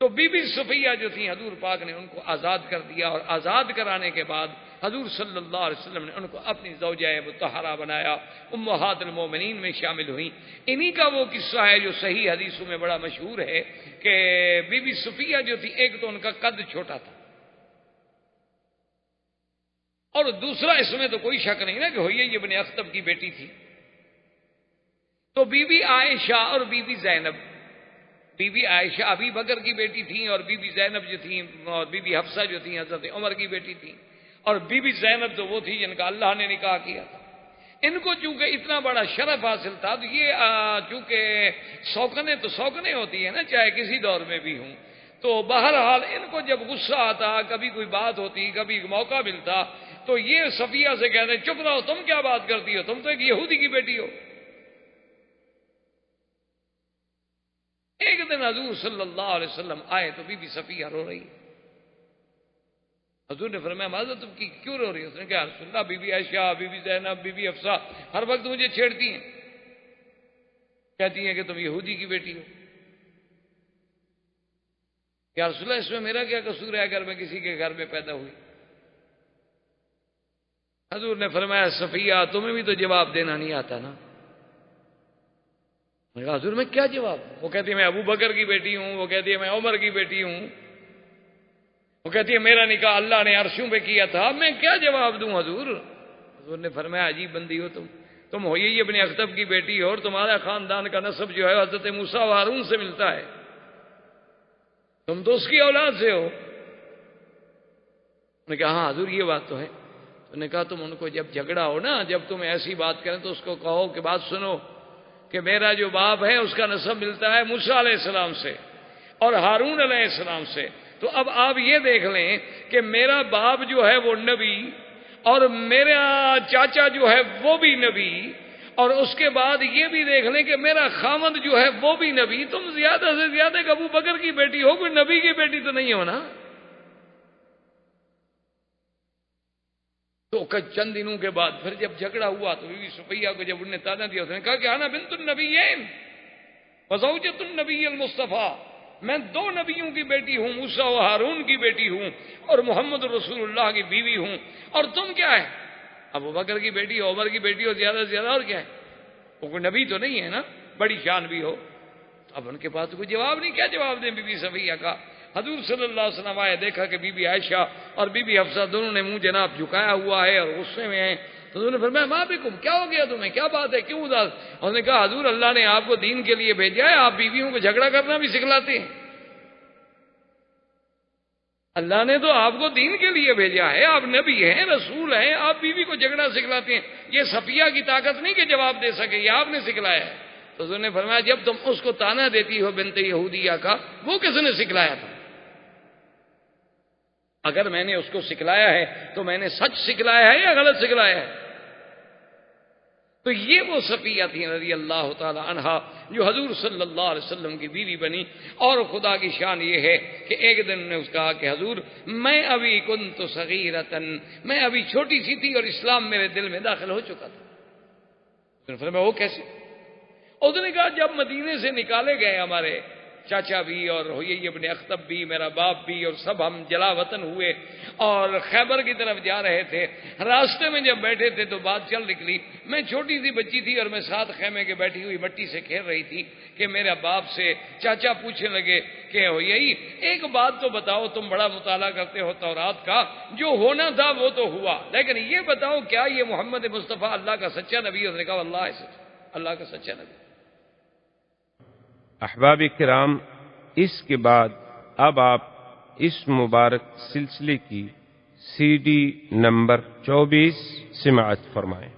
تو بی بی صفیہ جو تھی حضور پاک نے ان کو آزاد کر دیا، اور آزاد کرانے کے بعد حضور صلی اللہ علیہ وسلم نے ان کو اپنی زوجہ مطہرہ بنایا، امہات المومنین میں شامل ہوئیں. انہی کا وہ قصہ ہے جو صحیح حدیثوں میں بڑا مشہور ہے کہ بی بی صفیہ جو تھی ایک تو ان کا قد چھوٹا تھا، اور دوسرا اس میں تو کوئی شک نہیں نا کہ ہوئی ابن اخطب کی بیٹی تھی. تو بی بی عائشہ اور بی بی زینب، بی بی عائشہ ابی بکر کی بیٹی تھیں، اور بی بی زینب جو تھیں اور بی بی حفصہ جو تھیں حضرت عمر کی بیٹی تھیں، اور بی بی زینب تو وہ تھی جن کا اللہ نے نکاح کیا تھا. ان کو چونکہ اتنا بڑا شرف حاصل تھا تو یہ چونکہ سوکنے تو سوکنے ہوتی ہے نا چاہے کسی دور میں بھی ہوں، تو بہرحال ان کو جب غصہ آتا، کبھی کوئی بات ہوتی، کبھی موقع ملتا تو یہ صفیہ سے کہتے ہیں چپ رہو، تم کیا بات کرتی ہو، تم تو ایک یہودی کی بیٹی ہو. ایک دن حضور صلی اللہ علیہ وسلم آئے تو بی بی صفیہ رو رہی. حضور نے فرمایا معذرت تم کی کیوں رو رہی ہے؟ اس نے کہا رسول اللہ بی بی عائشہ، بی بی زینب، بی بی حفصہ ہر وقت مجھے چھیڑتی ہیں، کہتی ہیں کہ تم یہودی کی بیٹی ہو. یا رسول اللہ اس میں میرا کیا قصور ہے اگر میں کسی کے گھر میں پیدا ہوئی؟ حضور نے فرمایا صفیہ تمہیں بھی تو جواب دینا نہیں آتا نا. میں کہا حضور میں کیا جواب؟ وہ کہتی ہے میں ابو بکر کی بیٹی ہوں، وہ کہتی ہے میں عمر کی بیٹی ہوں، وہ کہتی ہے میرا نکاح اللہ نے عرشوں پہ کیا تھا، میں کیا جواب دوں حضور؟ حضور نے فرمایا عجیب بندی ہو تم ہو یہ ابن اخطب کی بیٹی ہو، اور تمہارا خاندان کا نسب جو ہے حضرت موسیٰ و ہارون سے ملتا ہے، تم تو اس کی اولاد سے ہو. نے کہا ہاں حضور یہ بات تو ہے. تو نے کہا تم ان کو جب جھگڑا ہو نا، جب تم ایسی بات کریں تو اس کو کہو کہ بات سنو کہ میرا جو باپ ہے اس کا نسب ملتا ہے موسیٰ علیہ السلام سے اور ہارون علیہ السلام سے. تو اب آپ یہ دیکھ لیں کہ میرا باپ جو ہے وہ نبی، اور میرا چاچا جو ہے وہ بھی نبی، اور اس کے بعد یہ بھی دیکھ لیں کہ میرا خامد جو ہے وہ بھی نبی. تم زیادہ سے زیادہ ابو بکر کی بیٹی ہو، کوئی نبی کی بیٹی تو نہیں ہو نا. تو چند دنوں کے بعد پھر جب جھگڑا ہوا تو بی بی صفیہ کو جب انہوں نے تانا دیا، اس نے کہا کہ انا بنت النبیین وزوجۃ النبی المصطفیٰ، میں دو نبیوں کی بیٹی ہوں، موسیٰ و ہارون کی بیٹی ہوں اور محمد رسول اللہ کی بیوی ہوں، اور تم کیا ہے؟ ابو بکر کی بیٹی ہو، عمر کی بیٹی ہو، زیادہ سے زیادہ اور کیا ہے؟ وہ کوئی نبی تو نہیں ہے نا، بڑی شان بھی ہو. اب ان کے پاس کوئی جواب نہیں، کیا جواب دیں بی بی صفیہ کا. حضور صلی اللہ علیہ وسلم آئے، دیکھا کہ بی بی عائشہ اور بی بی حفصہ دونوں نے منہ جناب جھکایا ہوا ہے اور غصے میں ہیں. تو انہوں نے فرمایا ما بکم، کیا ہو گیا تمہیں، کیا بات ہے، کیوں اداس؟ انہوں نے کہا حضور اللہ نے آپ کو دین کے لیے بھیجا ہے، آپ بیویوں کو جھگڑا کرنا بھی سکھلاتے ہیں. اللہ نے تو آپ کو دین کے لیے بھیجا ہے، آپ نبی ہیں، رسول ہیں، آپ بیوی کو جھگڑا سکھلاتے ہیں. یہ صفیہ کی طاقت نہیں کہ جواب دے سکے، یہ آپ نے سکھلایا ہے. تو انہوں نے فرمایا جب تم اس کو تانا دیتی ہو بنت یہودیہ کا، وہ کس نے سکھلایا تھا؟ اگر میں نے اس کو سکھلایا ہے تو میں نے سچ سکھلایا ہے یا غلط سکھلایا ہے؟ تو یہ وہ صفیہ تھی رضی اللہ تعالی عنہا جو حضور صلی اللہ علیہ وسلم کی بیوی بنی. اور خدا کی شان یہ ہے کہ ایک دن نے اس کہا کہ حضور میں ابھی کنت صغیرتن، میں ابھی چھوٹی سی تھی اور اسلام میرے دل میں داخل ہو چکا تھا. فرمایا وہ کیسے؟ اس نے کہا جب مدینے سے نکالے گئے ہمارے چاچا بھی اور ہوئی ابن اخطب بھی، میرا باپ بھی، اور سب ہم جلا وطن ہوئے اور خیبر کی طرف جا رہے تھے، راستے میں جب بیٹھے تھے تو بات چل نکلی. میں چھوٹی سی بچی تھی اور میں ساتھ خیمے کے بیٹھی ہوئی مٹی سے کھیل رہی تھی کہ میرا باپ سے چاچا پوچھنے لگے کہ ہوئی ایک بات تو بتاؤ، تم بڑا مطالعہ کرتے ہو تورات کا، جو ہونا تھا وہ تو ہوا، لیکن یہ بتاؤ کیا یہ محمد مصطفیٰ اللہ کا سچا نبی؟ اس نے کہا اللہ کا سچا نبی. احباب کرام، اس کے بعد اب آپ اس مبارک سلسلے کی CD نمبر 24 سماعت فرمائیں۔